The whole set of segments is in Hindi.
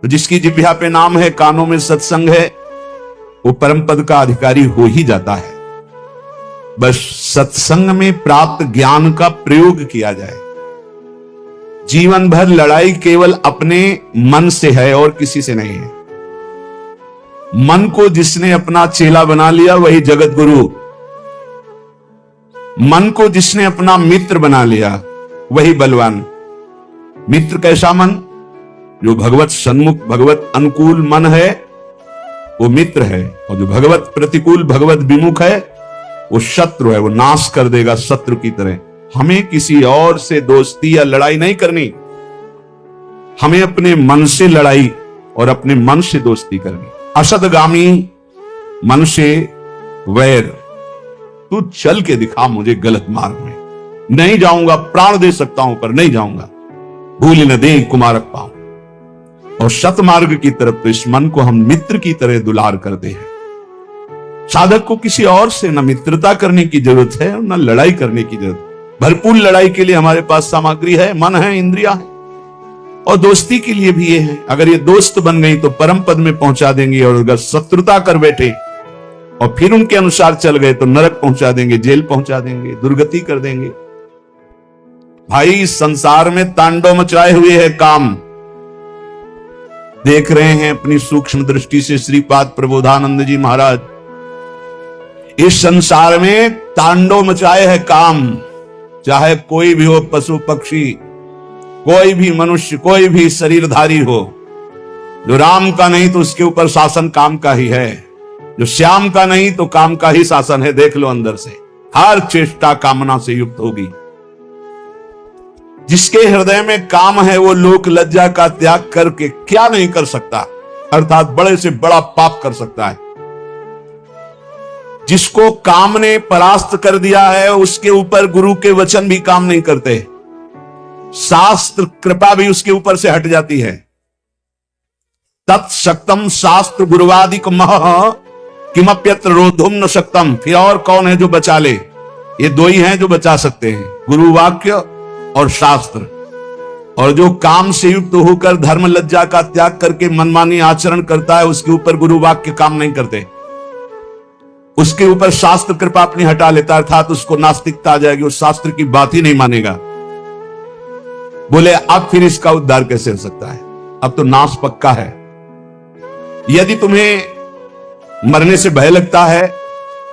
तो जिसकी जिह्वा पे नाम है, कानों में सत्संग है, वो परम पद का अधिकारी हो ही जाता है। बस सत्संग में प्राप्त ज्ञान का प्रयोग किया जाए। जीवन भर लड़ाई केवल अपने मन से है और किसी से नहीं है। मन को जिसने अपना चेला बना लिया वही जगत गुरु, मन को जिसने अपना मित्र बना लिया वही बलवान। मित्र कैसा मन? जो भगवत सन्मुख, भगवत अनुकूल मन है वो मित्र है, और जो भगवत प्रतिकूल, भगवत विमुख है वो शत्रु है, वो नाश कर देगा शत्रु की तरह। हमें किसी और से दोस्ती या लड़ाई नहीं करनी, हमें अपने मन से लड़ाई और अपने मन से दोस्ती करनी। असदगामी मन से वैर, तू चल के दिखा मुझे गलत मार्ग में, नहीं जाऊंगा, प्राण दे सकता हूं पर नहीं जाऊंगा, भूल न दे कुमारक पाऊं। और सतमार्ग की तरफ तो इस मन को हम मित्र की तरह दुलार करते हैं। साधक को किसी और से न मित्रता करने की जरूरत है और न लड़ाई करने की जरूरत। भरपूर लड़ाई के लिए हमारे पास सामग्री है, मन है, इंद्रिया है, और दोस्ती के लिए भी ये है। अगर ये दोस्त बन गई तो परम पद में पहुंचा देंगे, और अगर शत्रुता कर बैठे और फिर उनके अनुसार चल गए तो नरक पहुंचा देंगे, जेल पहुंचा देंगे, दुर्गति कर देंगे। भाई इस संसार में तांडव मचाए हुए है काम। देख रहे हैं अपनी सूक्ष्म दृष्टि से श्रीपाद प्रबोधानंद जी महाराज, इस संसार में तांडव मचाए है काम। चाहे कोई भी हो, पशु पक्षी, कोई भी मनुष्य, कोई भी शरीरधारी हो, जो राम का नहीं तो उसके ऊपर शासन काम का ही है, जो श्याम का नहीं तो काम का ही शासन है। देख लो अंदर से, हर चेष्टा कामना से युक्त होगी। जिसके हृदय में काम है वो लोक लज्जा का त्याग करके क्या नहीं कर सकता, अर्थात बड़े से बड़ा पाप कर सकता है। जिसको काम ने परास्त कर दिया है उसके ऊपर गुरु के वचन भी काम नहीं करते, शास्त्र कृपा भी उसके ऊपर से हट जाती है। तत्शक्तम शास्त्र गुरुवादिक मह किमप्यत्र रोधुम न शक्तम। फिर और कौन है जो बचा ले? ये दो ही हैं जो बचा सकते हैं, गुरु वाक्य और शास्त्र। और जो काम से युक्त होकर धर्म लज्जा का त्याग करके मनमानी आचरण करता है उसके ऊपर गुरु वाक्य काम नहीं करते, उसके ऊपर शास्त्र कृपा अपनी हटा लेता, अर्थात उसको नास्तिकता आ जाएगी, उस शास्त्र की बात ही नहीं मानेगा। बोले अब फिर इसका उद्धार कैसे हो सकता है? अब तो नाश पक्का है। यदि तुम्हें मरने से भय लगता है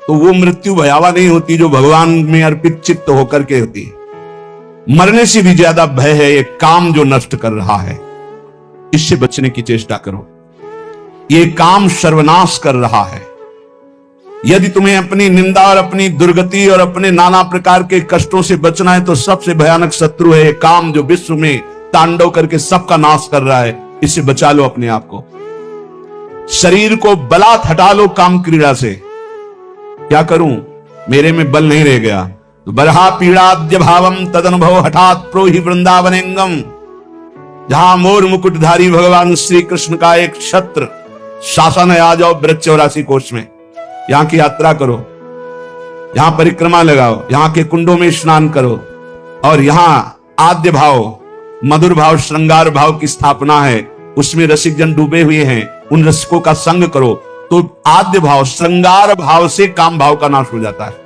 तो वो मृत्यु भयावह नहीं होती जो भगवान में अर्पित चित्त होकर के होती है। मरने से भी ज्यादा भय है ये काम जो नष्ट कर रहा है, इससे बचने की चेष्टा करो। ये काम सर्वनाश कर रहा है। यदि तुम्हें अपनी निंदा और अपनी दुर्गति और अपने नाना प्रकार के कष्टों से बचना है तो सबसे भयानक शत्रु है ये काम जो विश्व में तांडव करके सबका नाश कर रहा है। इससे बचा लो अपने आप को। शरीर को बलात् हटा लो काम क्रीड़ा से। क्या करूं, मेरे में बल नहीं रह गया तो बरहा पीड़ाद्य भावम तदनुभव हठात प्रोहि वृंदावनेंगम। जहां मोर मुकुटधारी भगवान श्री कृष्ण का एक छत्र शासन है, आ जाओ ब्रज 84 कोष में, यहां की यात्रा करो, यहां परिक्रमा लगाओ, यहां के कुंडों में स्नान करो, और यहां आद्य भाव, मधुर भाव, श्रृंगार भाव की स्थापना है, उसमें रसिक जन डूबे हुए हैं, उन रसिकों का संग करो। तो आद्य भाव, श्रृंगार भाव से काम भाव का नाश हो जाता है।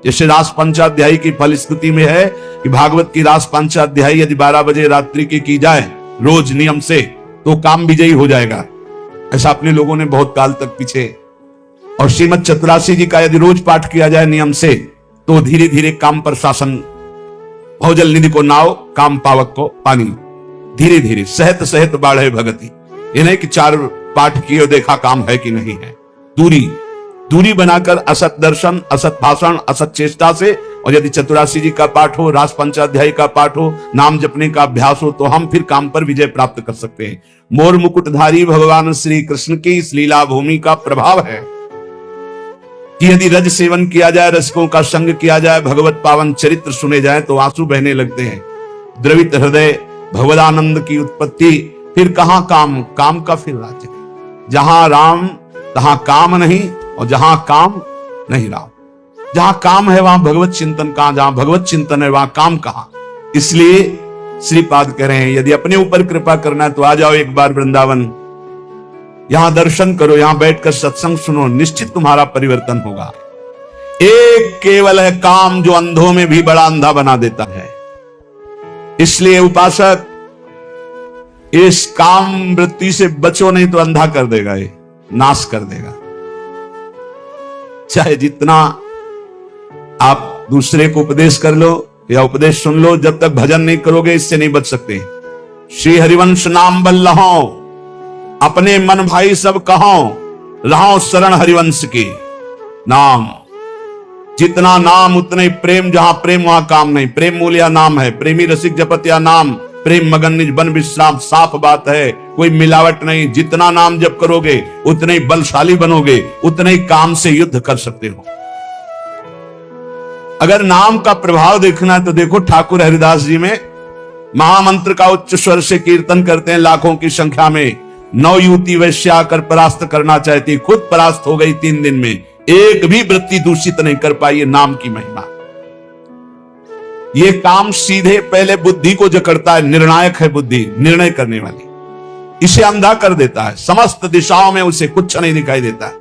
जैसे रास पंचाध्यायी की फलश्रुति में है कि भागवत की रास पंचाध्यायी यदि 12 बजे रात्रि की जाए रोज नियम से तो काम विजयी हो जाएगा। ऐसा अपने लोगों ने बहुत काल तक पीछे। और श्रीमद चतुरासी जी का यदि रोज पाठ किया जाए नियम से तो धीरे धीरे काम पर शासन, भौजल निधि को नाव, काम पावक को पानी, धीरे धीरे सहत सहत बाढ़े भगति। ये नहीं कि 4 पाठ किए देखा काम है कि नहीं है। दूरी बनाकर असत दर्शन, असत भाषण, असत चेष्टा से, और यदि चतुरासी जी का पाठ हो, रास पंचाध्यायी का पाठ हो, नाम जपने का अभ्यास हो, तो हम फिर काम पर विजय प्राप्त कर सकते हैं। मोर मुकुटधारी भगवान श्री कृष्ण की इस लीला भूमि का प्रभाव है कि यदि रज सेवन किया जाए, रसिकों का संग किया जाए, भगवत पावन चरित्र सुने जाए तो आंसू बहने लगते हैं। द्रवित हृदय भगवदानंद की उत्पत्ति। फिर कहां काम का फिर राज्य। जहां राम तहां काम नहीं, और जहां काम नहीं राम। जहां काम है वहां भगवत चिंतन कहां, जहां भगवत चिंतन है वहां काम कहां। इसलिए श्रीपाद कह रहे हैं यदि अपने ऊपर कृपा करना है तो आ जाओ एक बार वृंदावन, यहां दर्शन करो, यहां बैठकर सत्संग सुनो, निश्चित तुम्हारा परिवर्तन होगा। एक केवल है काम जो अंधों में भी बड़ा अंधा बना देता है। इसलिए उपासक, इस काम वृत्ति से बचो, नहीं तो अंधा कर देगा, ये नाश कर देगा। चाहे जितना आप दूसरे को उपदेश कर लो या उपदेश सुन लो, जब तक भजन नहीं करोगे इससे नहीं बच सकते। श्री हरिवंश नाम बल लहो, अपने मन भाई सब कहो, रहो शरण हरिवंश की। नाम, जितना नाम उतने प्रेम, जहां प्रेम वहां काम नहीं। प्रेम मूल्य नाम है, प्रेमी रसिक जपत या नाम, प्रेम मगन निज बन विश्राम। साफ बात है, कोई मिलावट नहीं। जितना नाम जप करोगे उतने ही बलशाली बनोगे, उतने ही काम से युद्ध कर सकते हो। अगर नाम का प्रभाव देखना है तो देखो ठाकुर हरिदास जी में महामंत्र का उच्च स्वर से कीर्तन करते हैं लाखों की संख्या में। 9 युवती वैश्या आकर परास्त करना चाहती, खुद परास्त हो गई 3 दिन में। एक भी वृत्ति दूषित नहीं कर पाई। ये नाम की महिमा। ये काम सीधे पहले बुद्धि को जकड़ता है। निर्णायक है बुद्धि, निर्णय करने वाली। इसे अंधा कर देता है, समस्त दिशाओं में उसे कुछ नहीं दिखाई देता है।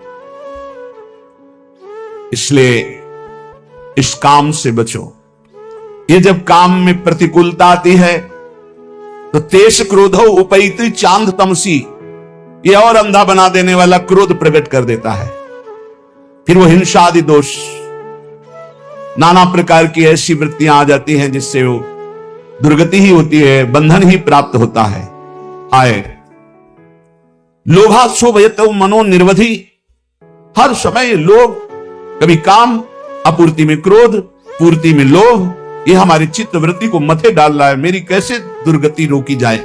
इसलिए इस काम से बचो। ये जब काम में प्रतिकूलता आती है तो तेज क्रोधो उपैति चांद तमसी, ये और अंधा बना देने वाला क्रोध प्रकट कर देता है। फिर वो हिंसा आदि दोष, नाना प्रकार की ऐसी वृत्तियां आ जाती हैं जिससे वो दुर्गति ही होती है, बंधन ही प्राप्त होता है। आए लोभा शोभयत मनो निर्वधि, हर समय लोभ, कभी काम, अपूर्ति में क्रोध, पूर्ति में लोभ, ये हमारी चित्त वृत्ति को मथे डाल रहा है। मेरी कैसे दुर्गति रोकी जाए?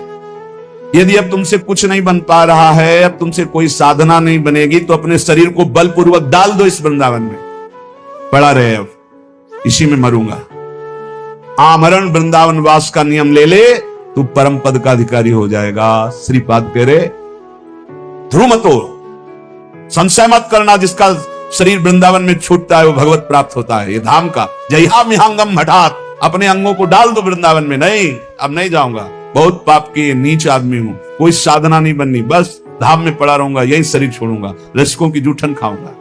यदि अब तुमसे कुछ नहीं बन पा रहा है, अब तुमसे कोई साधना नहीं बनेगी, तो अपने शरीर को बलपूर्वक डाल दो इस वृंदावन में, पड़ा रहे, अब इसी में मरूंगा। आमरण वृंदावन वास का नियम ले ले, तू परम पद का अधिकारी हो जाएगा। श्रीपाद कह रहे ध्रुव मतो, संशय मत करना, जिसका शरीर वृंदावन में छूटता है वो भगवत प्राप्त होता है। ये धाम का जयहा मिहांगम हठात, अपने अंगों को डाल दो वृंदावन में। नहीं, अब नहीं जाऊंगा, बहुत पाप की नीच आदमी हूं, कोई साधना नहीं बननी, बस धाम में पड़ा रहूंगा, यही शरीर छोड़ूंगा, रसिकों की जूठन खाऊंगा।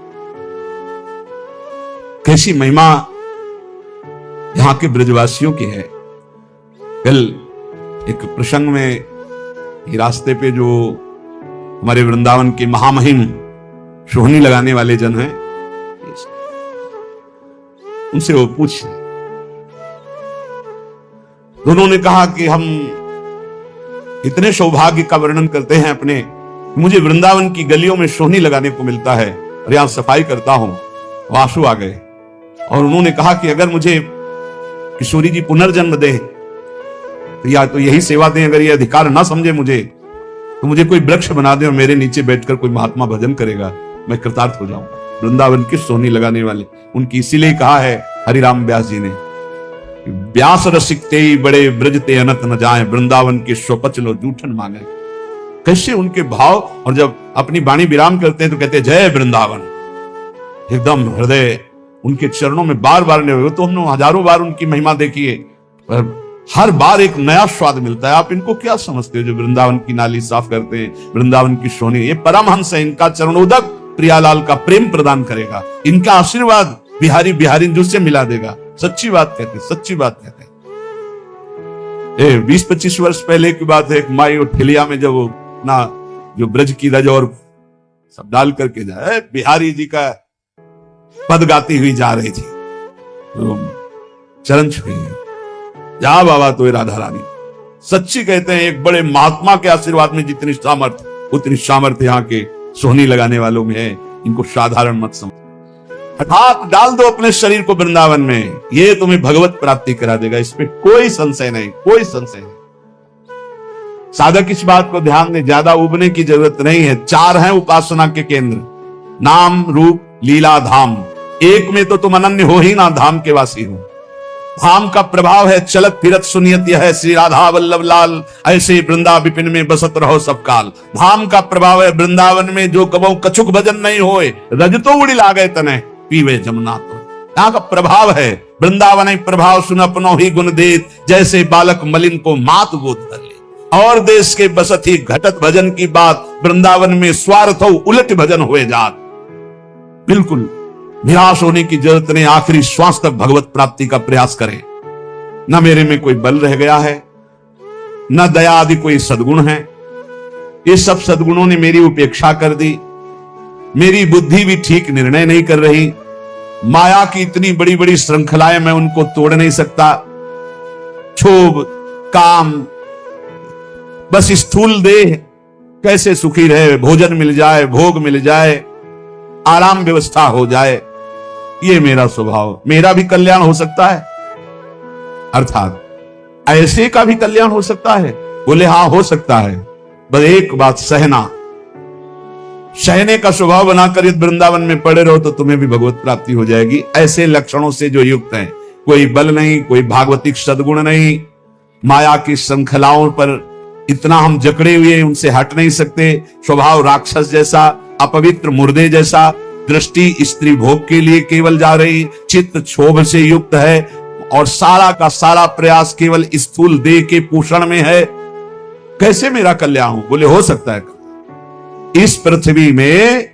कैसी महिमा यहां के ब्रजवासियों की है। कल एक प्रसंग में रास्ते पे जो हमारे वृंदावन के महामहिम सोहनी लगाने वाले जन हैं, उनसे वो पूछ, दोनों ने कहा कि हम इतने सौभाग्य का वर्णन करते हैं अपने, मुझे वृंदावन की गलियों में सोहनी लगाने को मिलता है और यहां सफाई करता हूं। वो आंसू आ गए और उन्होंने कहा कि अगर मुझे किशोरी जी पुनर्जन्म दे तो या तो यही सेवा दें, अगर ये अधिकार ना समझे मुझे तो मुझे कोई वृक्ष बना दे और मेरे नीचे बैठकर कोई महात्मा भजन करेगा, मैं कृतार्थ हो जाऊंगा। वृंदावन की सोहनी लगाने वाले उनकी इसीलिए कहा है हरिराम व्यास जी ने, व्यास रसिकते बड़े ब्रजते अनत न जाए, वृंदावन के स्वपच लो जूठन मांगे। कैसे उनके भाव, और जब अपनी वाणी विराम करते हैं तो कहते हैं जय वृंदावन, एकदम हृदय उनके चरणों में बार बार ले हुए। तो हमने हजारों बार उनकी महिमा देखी है, पर हर बार एक नया स्वाद मिलता है। आप इनको क्या समझते हो जो वृंदावन की नाली साफ करते हैं, वृंदावन की सोहनी? ये परमहंस है, इनका चरणोदक प्रियालाल का प्रेम प्रदान करेगा, इनका आशीर्वाद बिहारी बिहारी से मिला देगा। सच्ची बात कहते, सच्ची बात कहते। 20-25 वर्ष पहले की बात है, एक माई और ठेलिया में जब वो ना जो ब्रज की रज और सब डाल करके जाए, बिहारी जी का पद गाती हुई जा रही थी, तो चरण छुए, जा बाबा तो राधा रानी। सच्ची कहते हैं, एक बड़े महात्मा के आशीर्वाद में जितनी सामर्थ उतनी सामर्थ्य यहाँ के सोहनी लगाने वालों में है। इनको साधारण मत समझ, हठात डाल दो अपने शरीर को वृंदावन में, ये तुम्हें भगवत प्राप्ति करा देगा, इसमें कोई संशय नहीं, कोई संशय नहीं। साधक इस बात को ध्यान दें, ज्यादा उबने की जरूरत नहीं है। 4 हैं उपासना के केंद्र, नाम रूप लीला धाम। एक में तो तुम अनन्य हो ही ना, धाम के वासी हो। धाम का प्रभाव है चलत फिरत सुनियत यह है, श्री राधा वल्लभ लाल ऐसे वृंदा विपिन में बसत रहो सब काल। धाम का प्रभाव है वृंदावन में जो कबो कछुक भजन नहीं होए, रज तो उड़ी लागे तने पीवे जमुना तो। यहाँ का प्रभाव है वृंदावन प्रभाव सुन अपनो ही गुण देत, जैसे बालक मलिन को मात गोद कर ले। और देश के बसती घटत भजन की बात, वृंदावन में स्वार्थ हो उलट भजन हुए जात। बिल्कुल निराश होने की जरूरत नहीं, आखिरी श्वास तक भगवत प्राप्ति का प्रयास करें। न मेरे में कोई बल रह गया है, न दया आदि कोई सद्गुण है, ये सब सद्गुणों ने मेरी उपेक्षा कर दी। मेरी बुद्धि भी ठीक निर्णय नहीं कर रही। माया की इतनी बड़ी बड़ी श्रृंखलाएं, मैं उनको तोड़ नहीं सकता। क्षोभ, काम, बस स्थूल देह कैसे सुखी रहे, भोजन मिल जाए, भोग मिल जाए, आराम व्यवस्था हो जाए, ये मेरा स्वभाव। मेरा भी कल्याण हो सकता है, अर्थात ऐसे का भी कल्याण हो सकता है। बोले हाँ हो सकता है, बस एक बात, सहना। सहने का स्वभाव बनाकर यदि वृंदावन में पड़े रहो तो तुम्हें भी भगवत प्राप्ति हो जाएगी। ऐसे लक्षणों से जो युक्त हैं, कोई बल नहीं, कोई भागवतिक सद्गुण नहीं, माया की श्रृंखलाओं पर इतना हम जकड़े हुए, उनसे हट नहीं सकते। स्वभाव राक्षस जैसा, अपवित्र मुर्दे जैसा, दृष्टि स्त्री भोग के लिए केवल जा रही, चित्त क्षोभ से युक्त है, और सारा का सारा प्रयास केवल स्थूल देह के पोषण में है। कैसे मेरा कल्याण हो? बोले हो सकता है। इस पृथ्वी में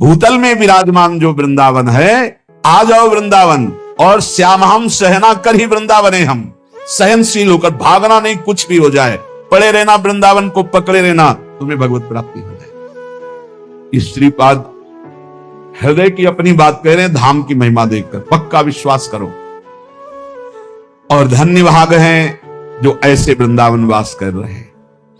भूतल में विराजमान जो वृंदावन है, आ जाओ वृंदावन, और श्याम हम सहना कर ही वृंदावन है। हम सहनशील होकर, भागना नहीं, कुछ भी हो जाए, पड़े रहना, वृंदावन को पकड़े रहना, तुम्हें भगवत प्राप्ति हो जाए। श्रीपाद हृदय की अपनी बात कह रहे हैं, धाम की महिमा देखकर पक्का विश्वास करो। और धन्य भाग हैं जो ऐसे वृंदावन वास कर रहे हैं।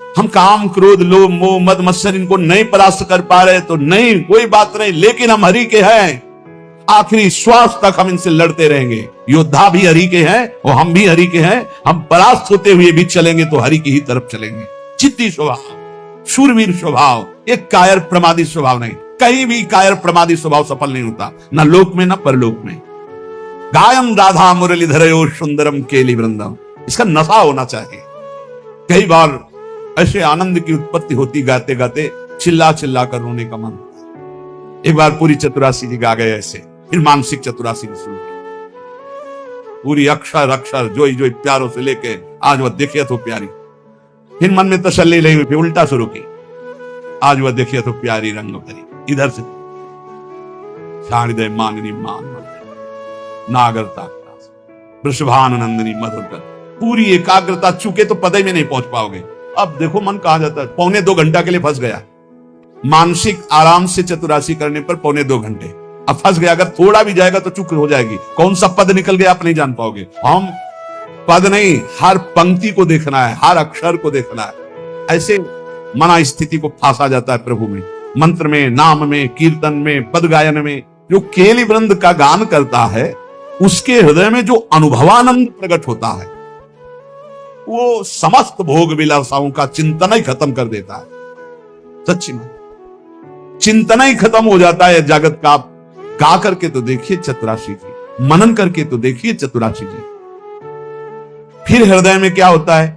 हम काम, क्रोध, लोभ, मोह, मद, मत्सर इनको नहीं परास्त कर पा रहे तो नहीं, कोई बात नहीं, लेकिन हम हरि के हैं। आखिरी श्वास तक हम इनसे लड़ते रहेंगे। योद्धा भी हरि के हैं और हम भी हरि के हैं। हम परास्त होते हुए भी चलेंगे तो हरि की ही तरफ चलेंगे। चित्ती स्वभाव, शूरवीर स्वभाव, एक कायर प्रमादी स्वभाव नहीं। कहीं भी कायर प्रमादी स्वभाव सफल नहीं होता, ना लोक में ना परलोक में। गायन राधा मुरलीधरयो सुंदरम केली वृंदम, इसका नशा होना चाहिए। कई बार ऐसे आनंद की उत्पत्ति होती, गाते गाते चिल्ला चिल्ला कर रोने का मन। एक बार पूरी चतुरासी जी गा गए ऐसे, फिर मानसिक चतुरासी ने शुरू की। पूरी अक्षर अक्षर जोई जोई प्यारों से लेके आज वह देखिए तो प्यारी। फिर मन में तसल्ली नहीं हुई, फिर उल्टा शुरू की। आज वह देखिए तो प्यारी रंग भरी, इधर से शारदय मांगनी मान नागरता वृषभानंदिनी मधुर कर, पूरी एकाग्रता। चुके तो पदे में नहीं पहुंच पाओगे। अब देखो मन कहां जाता है, पौने 2 घंटा के लिए फंस गया। मानसिक आराम से चतुरासी करने पर पौने 2 घंटे, अब फंस गया। अगर थोड़ा भी जाएगा तो चुक हो जाएगी। कौन सा पद निकल गया आप नहीं जान पाओगे। हम पद नहीं, हर पंक्ति को देखना है, हर अक्षर को देखना है। ऐसे मना स्थिति को फांसा जाता है प्रभु में, मंत्र में, नाम में, कीर्तन में, पद गायन में। जो केली वृंद का गान करता है उसके हृदय में जो अनुभवानंद प्रकट होता है, वो समस्त भोग विलासाओं का चिंतन ही खत्म कर देता है। सच्ची में चिंतन ही खत्म हो जाता है जगत का। आप गा करके तो देखिए चतुरासी जी, मनन करके तो देखिए चतुरासी जी। फिर हृदय में क्या होता है?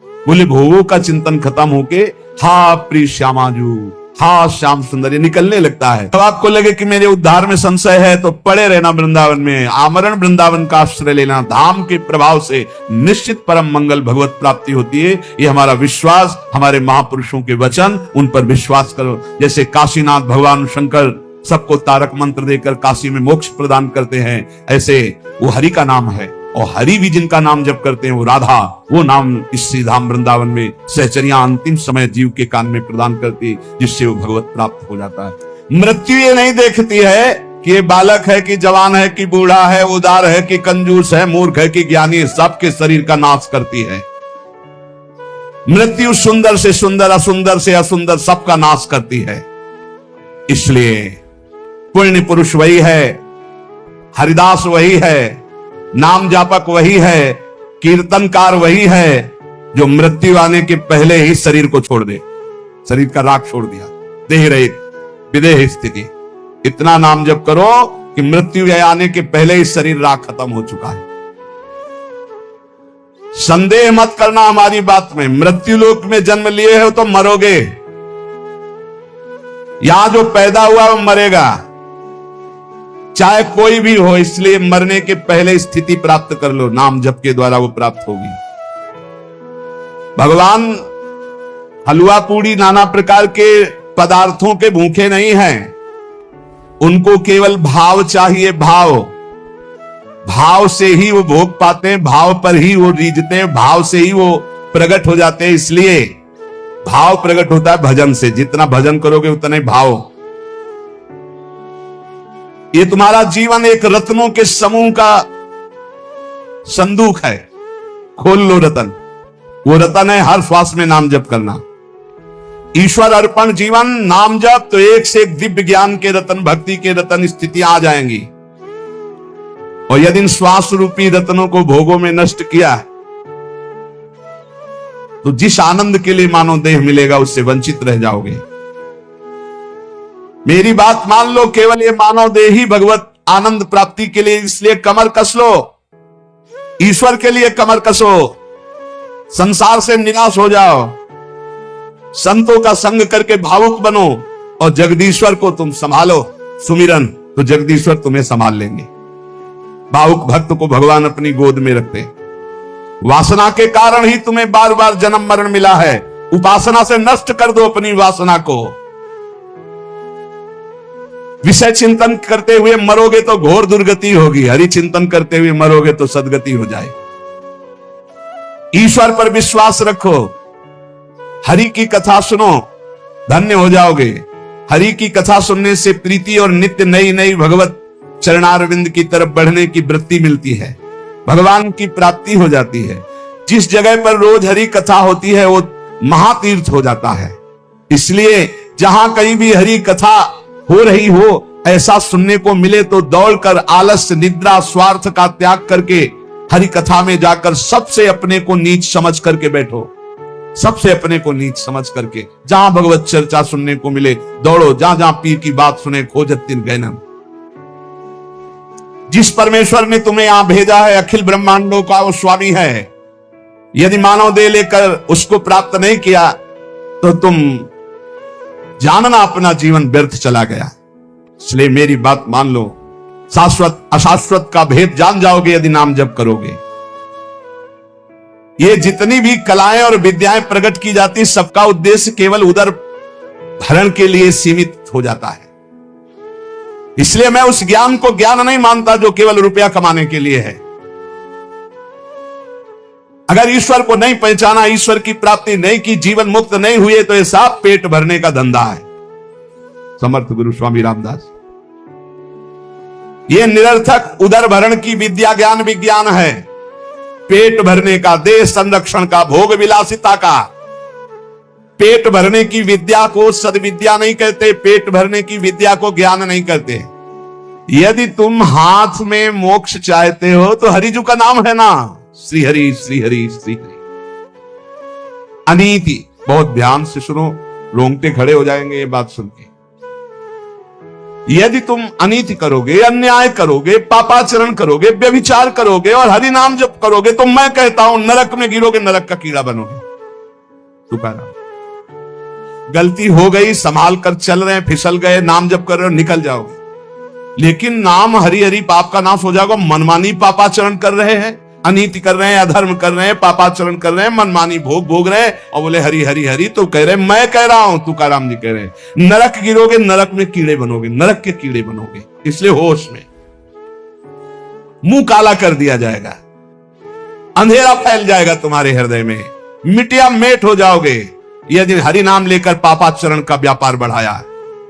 बोले भोगों का चिंतन खत्म होके हा प्रिय श्यामाजू, हा श्याम सुंदर, ये निकलने लगता है। अब आपको लगे कि मेरे उद्धार में संशय है तो पड़े रहना वृंदावन में, आमरण वृंदावन का आश्रय लेना। धाम के प्रभाव से निश्चित परम मंगल भगवत प्राप्ति होती है। ये हमारा विश्वास, हमारे महापुरुषों के वचन, उन पर विश्वास करो। जैसे काशीनाथ भगवान शंकर सबको तारक मंत्र देकर काशी में मोक्ष प्रदान करते हैं, ऐसे वो हरि का नाम है। और हरि भी जिनका नाम जप करते हैं वो राधा, वो नाम इस श्रीधाम वृंदावन में सहचरिया अंतिम समय जीव के कान में प्रदान करती, जिससे वो भगवत प्राप्त हो जाता है। मृत्यु ये नहीं देखती है कि ये बालक है कि जवान है कि बूढ़ा है, उदार है कि कंजूस है, मूर्ख है कि ज्ञानी, सबके शरीर का नाश करती है। मृत्यु सुंदर से सुंदर, असुंदर से असुंदर, सबका नाश करती है। इसलिए पुण्य पुरुष वही है, हरिदास वही है, नाम जापक वही है, कीर्तनकार वही है, जो मृत्यु आने के पहले ही शरीर को छोड़ दे, शरीर का राख छोड़ दिया, देह रहित विदेह स्थिति। इतना नाम जप करो कि मृत्यु आने के पहले ही शरीर राख खत्म हो चुका है। संदेह मत करना हमारी बात में। मृत्यु लोक में जन्म लिए हो तो मरोगे, यहां जो पैदा हुआ वो मरेगा, चाहे कोई भी हो। इसलिए मरने के पहले स्थिति प्राप्त कर लो, नाम जप के द्वारा वो प्राप्त होगी। भगवान हलवा पूड़ी नाना प्रकार के पदार्थों के भूखे नहीं हैं। उनको केवल भाव चाहिए, भाव। भाव से ही वो भोग पाते हैं, भाव पर ही वो रीझते हैं, भाव से ही वो प्रकट हो जाते हैं। इसलिए भाव प्रकट होता है भजन से। जितना भजन करोगे उतना ही भाव। ये तुम्हारा जीवन एक रत्नों के समूह का संदूक है। खोल लो रतन। वो रतन है हर श्वास में नाम जप करना। ईश्वर अर्पण जीवन, नाम जप, तो एक से एक दिव्य ज्ञान के रतन, भक्ति के रतन स्थितियां आ जाएंगी। और यदि इन श्वास रूपी रत्नों को भोगों में नष्ट किया तो जिस आनंद के लिए मानव देह मिलेगा उससे वंचित रह जाओगे। मेरी बात मान लो, केवल ये मानव देह ही भगवत आनंद प्राप्ति के लिए, इसलिए कमर कस लो। ईश्वर के लिए कमर कसो। संसार से निराश हो जाओ। संतों का संग करके भावुक बनो और जगदीश्वर को तुम संभालो। सुमिरन, तो जगदीश्वर तुम्हें संभाल लेंगे। भावुक भक्त को भगवान अपनी गोद में रखते। वासना के कारण ही तुम्हें बार बार जन्म मरण मिला है। उपासना से नष्ट कर दो अपनी वासना को। विषय चिंतन करते हुए मरोगे तो घोर दुर्गति होगी। हरि चिंतन करते हुए मरोगे तो सदगति हो जाए। ईश्वर पर विश्वास रखो। हरि की कथा सुनो, धन्य हो जाओगे। हरि की कथा सुनने से प्रीति और नित्य नई नई भगवत चरणारविंद की तरफ बढ़ने की वृत्ति मिलती है। भगवान की प्राप्ति हो जाती है। जिस जगह पर रोज हरि कथा होती है वो महातीर्थ हो जाता है। इसलिए जहां कहीं भी हरि कथा हो रही हो, ऐसा सुनने को मिले तो दौड़कर आलस्य, निद्रा, स्वार्थ का त्याग करके हरि कथा में जाकर सबसे अपने को नीच समझ करके बैठो। सबसे अपने को नीच समझ करके जहां भगवत चर्चा सुनने को मिले दौड़ो। जहां जहां पीर की बात सुने खोजत तिन गैनम। जिस परमेश्वर ने तुम्हें यहां भेजा है, अखिल ब्रह्मांडों का वो स्वामी है। यदि मानव देह लेकर उसको प्राप्त नहीं किया तो तुम जानना अपना जीवन व्यर्थ चला गया। इसलिए मेरी बात मान लो, शाश्वत अशाश्वत का भेद जान जाओगे यदि नाम जप करोगे। ये जितनी भी कलाएं और विद्याएं प्रकट की जाती, सबका उद्देश्य केवल उदर भरण के लिए सीमित हो जाता है। इसलिए मैं उस ज्ञान को ज्ञान नहीं मानता जो केवल रुपया कमाने के लिए है। अगर ईश्वर को नहीं पहचाना, ईश्वर की प्राप्ति नहीं की, जीवन मुक्त नहीं हुए तो ये सब पेट भरने का धंधा है। समर्थ गुरु स्वामी रामदास। ये निरर्थक उदर भरण की विद्या ज्ञान विज्ञान है। पेट भरने का, देश संरक्षण का, भोग विलासिता का। पेट भरने की विद्या को सद्विद्या नहीं कहते। पेट भरने की विद्या को ज्ञान नहीं कहते। यदि तुम हाथ में मोक्ष चाहते हो तो हरिजू का नाम है ना, श्री हरि श्री हरि श्री हरि। अनीति, बहुत ध्यान से सुनो, रोंगटे खड़े हो जाएंगे ये बात सुन के। यदि तुम अनीति करोगे, अन्याय करोगे, पापाचरण करोगे, व्यभिचार करोगे और हरि नाम जप करोगे तो मैं कहता हूं नरक में गिरोगे, नरक का कीड़ा बनोगे। तुकाराम। गलती हो गई, संभाल कर चल रहे हैं, फिसल गए, नाम जप कर रहे हो, निकल जाओगे। लेकिन नाम हरि हरि पाप का नाश हो जाएगा। मनमानी पापाचरण कर रहे हैं, अनीति कर रहे हैं, अधर्म कर रहे हैं, पापाचरण कर रहे हैं, मनमानी भोग भोग रहे हैं और बोले हरि हरि हरि। तो कह रहे मैं कह रहा हूं, तुकाराम जी कह रहे हैं नरक गिरोगे, नरक में कीड़े बनोगे, नरक के कीड़े बनोगे। इसलिए होश में। मुंह काला कर दिया जाएगा, अंधेरा फैल जाएगा तुम्हारे हृदय में, मिटिया मेट हो जाओगे यदि हरि नाम लेकर पापाचरण का व्यापार बढ़ाया।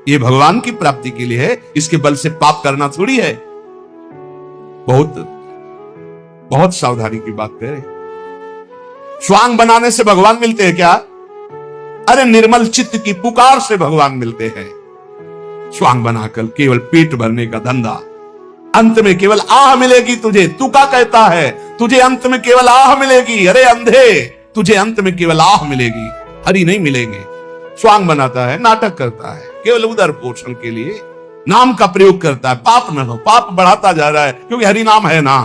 ये भगवान की प्राप्ति के लिए है, इसके बल से पाप करना थोड़ी है। बहुत सावधानी की बात करें। स्वांग बनाने से भगवान मिलते हैं क्या? अरे निर्मल चित्त की पुकार से भगवान मिलते हैं। स्वांग बनाकर केवल पेट भरने का धंधा। अंत में केवल आह मिलेगी तुझे। तू क्या कहता है? तुझे अंत में केवल आह मिलेगी। अरे अंधे, तुझे अंत में केवल आह मिलेगी, हरि नहीं मिलेंगे। स्वांग बनाता है, नाटक करता है, केवल उदर पोषण के लिए नाम का प्रयोग करता है। पाप न हो, पाप बढ़ाता जा रहा है क्योंकि हरि नाम है ना।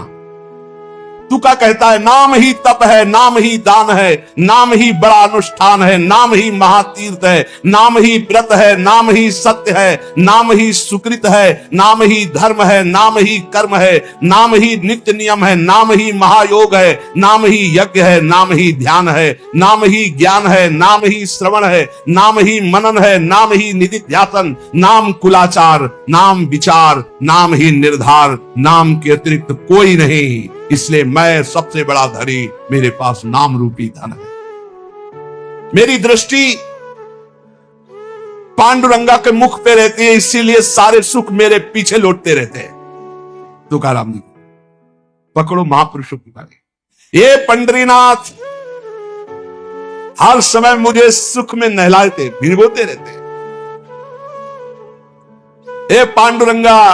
तुका कहता है नाम ही तप है, नाम ही दान है, नाम ही बड़ा अनुष्ठान है, नाम ही महातीर्थ है, नाम ही व्रत है, नाम ही सत्य है, नाम ही सुकृत है, नाम ही धर्म है, नाम ही कर्म है, नाम ही नित्य नियम है, नाम ही महायोग है, नाम ही यज्ञ है, नाम ही ध्यान है, नाम ही ज्ञान है, नाम ही श्रवण है, नाम ही मनन है, नाम ही निधिध्यासन, नाम कुलाचार, नाम विचार, नाम ही निर्धार, नाम के अतिरिक्त कोई नहीं। इसलिए मैं सबसे बड़ा धनी, मेरे पास नाम रूपी धन है। मेरी दृष्टि पांडुरंगा के मुख पे रहती है, इसीलिए सारे सुख मेरे पीछे लौटते रहते हैं। तुकाराम जी पकड़ो महापुरुषों की बारी। ये पंडरीनाथ हर समय मुझे सुख में नहलाते भिगोते रहते हैं। ए पांडुरंगा,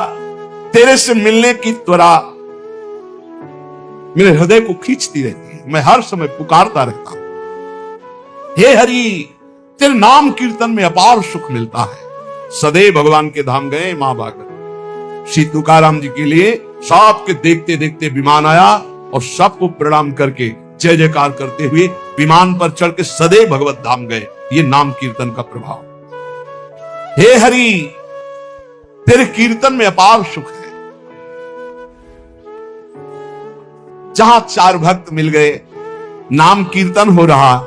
तेरे से मिलने की त्वरा मेरे हृदय को खींचती रहती है, मैं हर समय पुकारता रहता हूं। हे हरि, तेरे नाम कीर्तन में अपार सुख मिलता है। सदैव भगवान के धाम गए महाभागर। श्री तुकाराम जी के लिए सबके देखते देखते विमान आया और सबको प्रणाम करके जय जयकार करते हुए विमान पर चढ़ के सदैव भगवत धाम गए। ये नाम कीर्तन का प्रभाव। हे हरि, तेरे कीर्तन में अपार सुख है। जहां चार भक्त मिल गए, नाम कीर्तन हो रहा,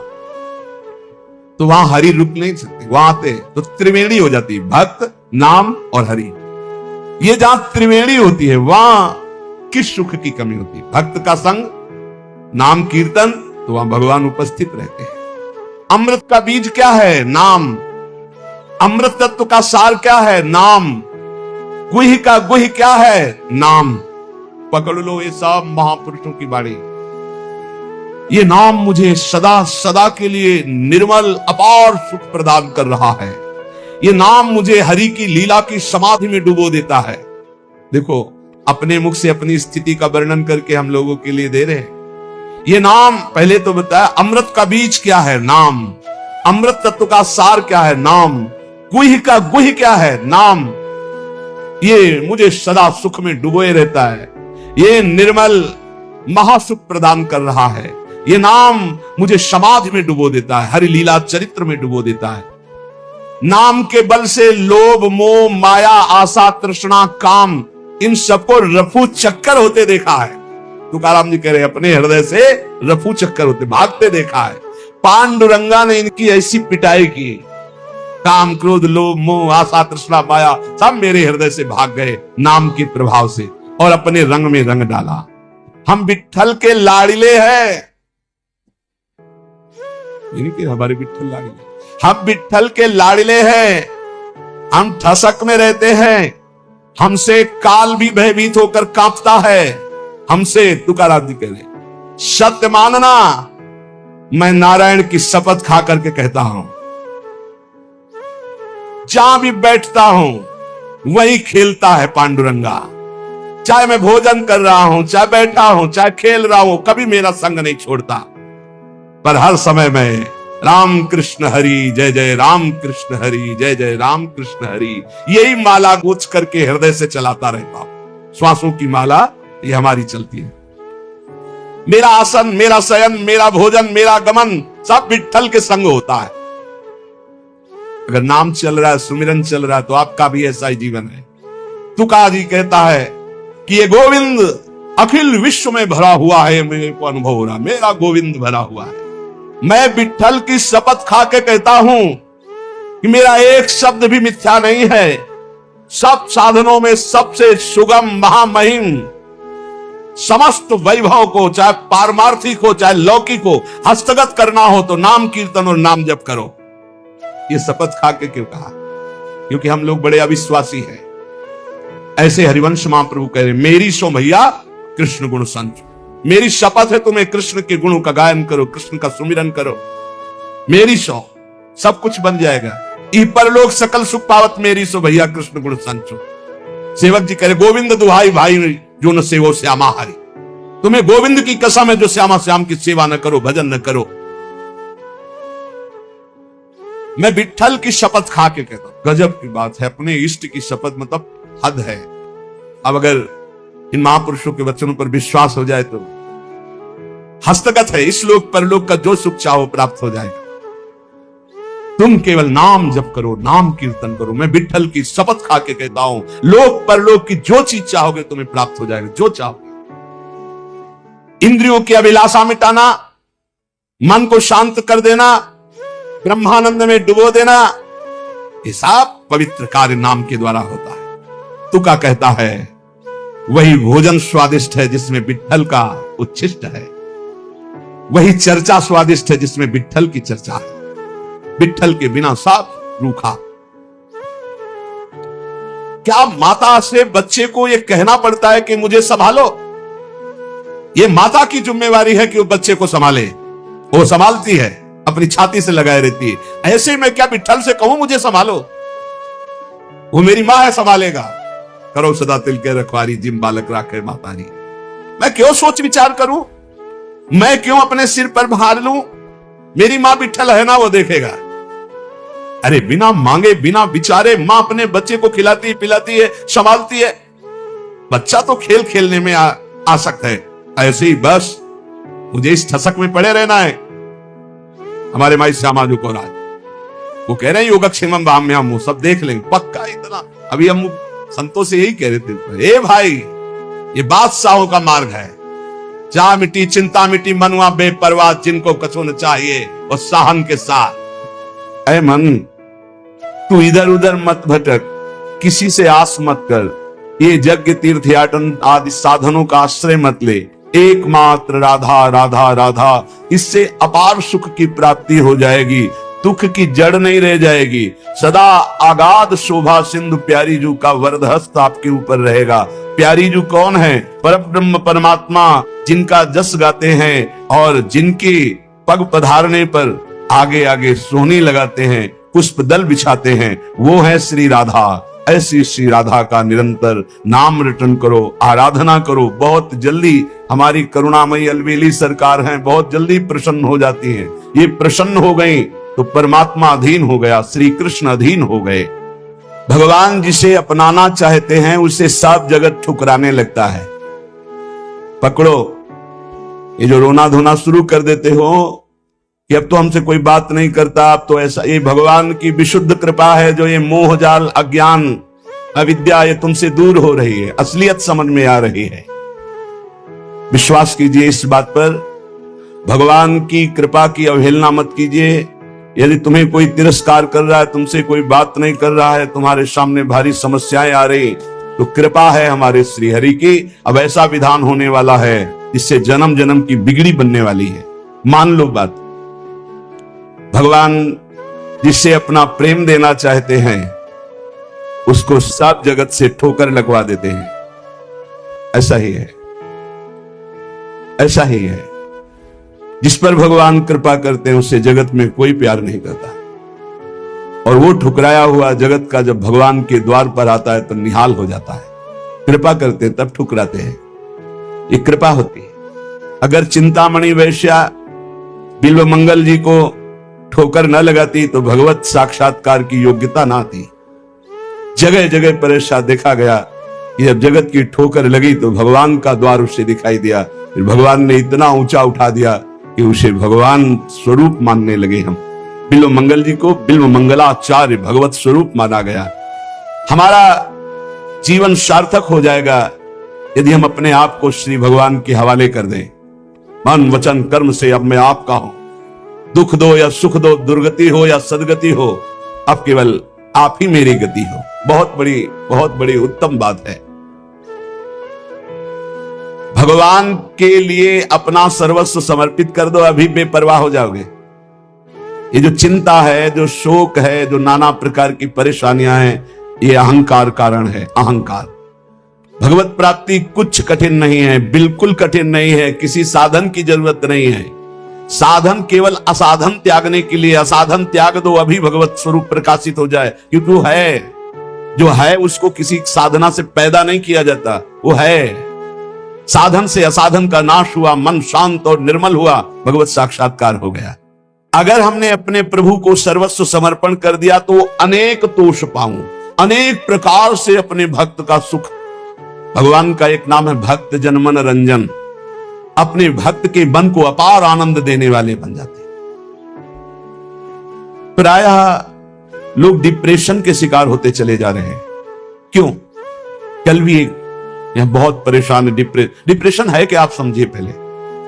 तो वहां हरि रुक नहीं सकते। वहां आते तो त्रिवेणी हो जाती, भक्त, नाम और हरि। ये जहां त्रिवेणी होती है, वहां किस सुख की कमी होती है? भक्त का संग, नाम कीर्तन, तो वहां भगवान उपस्थित रहते हैं। अमृत का बीज क्या है? नाम। अमृत तत्व का सार क्या है? नाम। गुह का गुह क्या है? नाम। पकड़ लो ये सब महापुरुषों की बाणी। ये नाम मुझे सदा सदा के लिए निर्मल अपार सुख प्रदान कर रहा है। ये नाम मुझे हरि की लीला की समाधि में डुबो देता है। देखो, अपने मुख से अपनी स्थिति का वर्णन करके हम लोगों के लिए दे रहे हैं। ये नाम पहले तो बताया, अमृत का बीज क्या है? नाम। अमृत तत्व का सार क्या है? नाम। गुह का गुह क्या है? नाम। ये मुझे सदा सुख में डुबोए रहता है। ये निर्मल महासुख प्रदान कर रहा है। ये नाम मुझे समाधि में डुबो देता है, हरि लीला चरित्र में डुबो देता है। नाम के बल से लोभ, मोह, माया, आशा, तृष्णा, काम, इन सबको रफू चक्कर होते देखा है। तुकाराम जी कह रहे अपने हृदय से रफू चक्कर होते भागते देखा है। पांडुरंगा ने इनकी ऐसी पिटाई की, काम, क्रोध, लोभ, मोह, आशा, तृष्णा, माया सब मेरे हृदय से भाग गए नाम के प्रभाव से, और अपने रंग में रंग डाला। हम विट्ठल के लाड़िले हैं, इनके हमारे विट्ठल लाड़िले। हम विट्ठल के लाड़िले हैं, हम ठसक में रहते हैं। हमसे काल भी भयभीत होकर कांपता है। हमसे तुकाराम जी कह रहे, सत्य मानना, मैं नारायण की शपथ खा करके कहता हूं, जहां भी बैठता हूं वही खेलता है पांडुरंगा। चाहे मैं भोजन कर रहा हूं, चाहे बैठा हूं, चाहे खेल रहा हूं, कभी मेरा संग नहीं छोड़ता। पर हर समय में राम कृष्ण हरि जय जय, राम कृष्ण हरि जय जय, राम कृष्ण हरि, यही माला गूंथ करके हृदय से चलाता रहता हूं। श्वासों की माला ये हमारी चलती है। मेरा आसन, मेरा शयन, मेरा भोजन, मेरा गमन सब विट्ठल के संग होता है। अगर नाम चल रहा है, सुमिरन चल रहा है, तो आपका भी ऐसा ही जीवन है। तुका जी कहता है कि ये गोविंद अखिल विश्व में भरा हुआ है। मेरे को अनुभव हो रहा, मेरा गोविंद भरा हुआ है। मैं विट्ठल की शपथ खा के कहता हूं कि मेरा एक शब्द भी मिथ्या नहीं है। सब साधनों में सबसे सुगम, महामहिम, समस्त वैभव को, चाहे पारमार्थिक हो चाहे लौकिक हो, हस्तगत करना हो तो नाम कीर्तन और नाम जप करो। ये शपथ खा के क्यों कहा? क्योंकि हम लोग बड़े अविश्वासी हैं। ऐसे हरिवंश महाप्रभु कह रहे, मेरी सो भैया कृष्ण गुण संच। मेरी शपथ है तुम्हें कृष्ण के गुणों का गायन करो, कृष्ण का सुमिरन करो। मेरी सो सब कुछ बन जाएगा। ई परलोक सकल सुख पावत, मेरी सो भैया कृष्ण गुण संचो। सेवक जी कह रहे, गोविंद दुहाई भाई जो न सेवो श्यामा हरि। तुम्हें गोविंद की कसम है जो श्यामा श्याम की सेवा न करो, भजन न करो। मैं विट्ठल की शपथ खा के कहता हूं, गजब की बात है। अपने इष्ट की शपथ मतलब हद है। अब अगर इन महापुरुषों के वचनों पर विश्वास हो जाए तो हस्तगत है, इस लोक परलोक का जो सुख चाहो प्राप्त हो जाएगा। तुम केवल नाम जप करो, नाम कीर्तन करो। मैं विठ्ठल की शपथ खा के कहता हूं, लोक परलोक की जो चीज चाहोगे तुम्हें प्राप्त हो जाएगा, जो चाहोगे। इंद्रियों की अभिलाषा मिटाना, मन को शांत कर देना, ब्रह्मानंद में डुबो देना, ये सब पवित्र कार्य नाम के द्वारा होता है। तुका कहता है वही भोजन स्वादिष्ट है जिसमें विठ्ठल का उच्छिष्ट है, वही चर्चा स्वादिष्ट है जिसमें विठ्ठल की चर्चा है। विठ्ठल के बिना सब रूखा। क्या माता से बच्चे को यह कहना पड़ता है कि मुझे संभालो? यह माता की जिम्मेवारी है कि वो बच्चे को संभाले। वो संभालती है, अपनी छाती से लगाए रहती है। ऐसे मैं क्या विठ्ठल से कहूं मुझे संभालो? वो मेरी मां है, संभालेगा। करो सदा तिल के रखवारी, जिम बालक राखे मातारी। मैं क्यों सोच विचार करूं? मैं क्यों अपने सिर पर भार लूं? मेरी मां विठ्ठल है ना, वो देखेगा। अरे बिना मांगे बिना विचारे मां अपने बच्चे को खिलाती पिलाती है, संभालती है। बच्चा तो खेल खेलने में आ सकता है, ऐसे ही बस मुझे इस ठसक में पड़े रहना है। हमारे माई श्यामा जी को राज वो कह रहे हैं योगक्षेमम भाम्याम, सब देख लेंगे पक्का। इतना अभी हम संतों से यही कह रहे थे, ए भाई ये बादशाहों का मार्ग है। जा मिटी चिंता मिटी मनुआ बेपरवाह, जिनको कछु न चाहिए और साहन के साथ। ऐ मन तू इधर उधर मत भटक, किसी से आस मत कर। ये यज्ञ तीर्थ याटन आदि साधनों का आश्रय मत ले। एकमात्र राधा राधा राधा, इससे अपार सुख की प्राप्ति हो जाएगी, दुख की जड़ नहीं रह जाएगी। सदा आगाध शोभा सिंधु प्यारी जू का वरदहस्त आपके ऊपर रहेगा। प्यारी जू कौन है? परब्रह्म परमात्मा, जिनका जस गाते हैं और जिनकी पग पधारने पर आगे आगे सोहनी लगाते हैं, पुष्प दल बिछाते हैं, वो है श्री राधा। ऐसी श्री राधा का निरंतर नाम रटन करो, आराधना करो। बहुत जल्दी हमारी करुणामयी अलवेली सरकार है, बहुत जल्दी प्रसन्न हो जाती है। ये प्रसन्न हो गई तो परमात्मा अधीन हो गया, श्री कृष्ण अधीन हो गए। भगवान जिसे अपनाना चाहते हैं उसे सब जगत ठुकराने लगता है। पकड़ो, ये जो रोना धोना शुरू कर देते हो कि अब तो हमसे कोई बात नहीं करता, अब तो ऐसा, ये भगवान की विशुद्ध कृपा है जो ये मोह जाल अज्ञान अविद्या ये तुमसे दूर हो रही है, असलियत समझ में आ रही है। विश्वास कीजिए इस बात पर, भगवान की कृपा की अवहेलना मत कीजिए। यदि तुम्हें कोई तिरस्कार कर रहा है, तुमसे कोई बात नहीं कर रहा है, तुम्हारे सामने भारी समस्याएं आ रही, तो कृपा है हमारे श्री हरि की। अब ऐसा विधान होने वाला है जिससे जन्म जन्म की बिगड़ी बनने वाली है। मान लो बात। भगवान जिससे अपना प्रेम देना चाहते हैं उसको सब जगत से ठोकर लगवा देते हैं। ऐसा ही है, ऐसा ही है। जिस पर भगवान कृपा करते हैं उससे जगत में कोई प्यार नहीं करता, और वो ठुकराया हुआ जगत का जब भगवान के द्वार पर आता है तो निहाल हो जाता है। कृपा करते हैं तब ठुकराते हैं, ये कृपा होती है। अगर चिंतामणि वैश्या बिल्व मंगल जी को ठोकर न लगाती तो भगवत साक्षात्कार की योग्यता ना थी। जगह जगह पर ऐसा देखा गया कि जब जगत की ठोकर लगी तो भगवान का द्वार उसे दिखाई दिया। फिर भगवान ने इतना ऊंचा उठा दिया कि उसे भगवान स्वरूप मानने लगे। हम बिल्व मंगल जी को बिल्व मंगलाचार्य भगवत स्वरूप माना गया। हमारा जीवन सार्थक हो जाएगा यदि हम अपने आप को श्री भगवान के हवाले कर दें। मन वचन कर्म से अब मैं आपका हूं। दुख दो या सुख दो, दुर्गति हो या सदगति हो, अब केवल आप ही मेरी गति हो। बहुत बड़ी उत्तम बात है। भगवान के लिए अपना सर्वस्व समर्पित कर दो, अभी बेपरवाह हो जाओगे। ये जो चिंता है, जो शोक है, जो नाना प्रकार की परेशानियां हैं, ये अहंकार कारण है। अहंकार। भगवत प्राप्ति कुछ कठिन नहीं है, बिल्कुल कठिन नहीं है। किसी साधन की जरूरत नहीं है। साधन केवल असाधन त्यागने के लिए। असाधन त्याग दो, अभी भगवत स्वरूप प्रकाशित हो जाए। क्योंकि वो है, जो है उसको किसी साधना से पैदा नहीं किया जाता, वो है। साधन से असाधन का नाश हुआ, मन शांत और निर्मल हुआ, भगवत साक्षात्कार हो गया। अगर हमने अपने प्रभु को सर्वस्व समर्पण कर दिया तो अनेक तोष पाऊं, अनेक प्रकार से अपने भक्त का सुख। भगवान का एक नाम है भक्त जनमन रंजन। अपने भक्त के मन को अपार आनंद देने वाले बन जाते हैं। प्रायः लोग डिप्रेशन के शिकार होते चले जा रहे हैं। क्यों? कल भी एक यहां बहुत परेशान है। डिप्रेशन है कि आप समझिए पहले,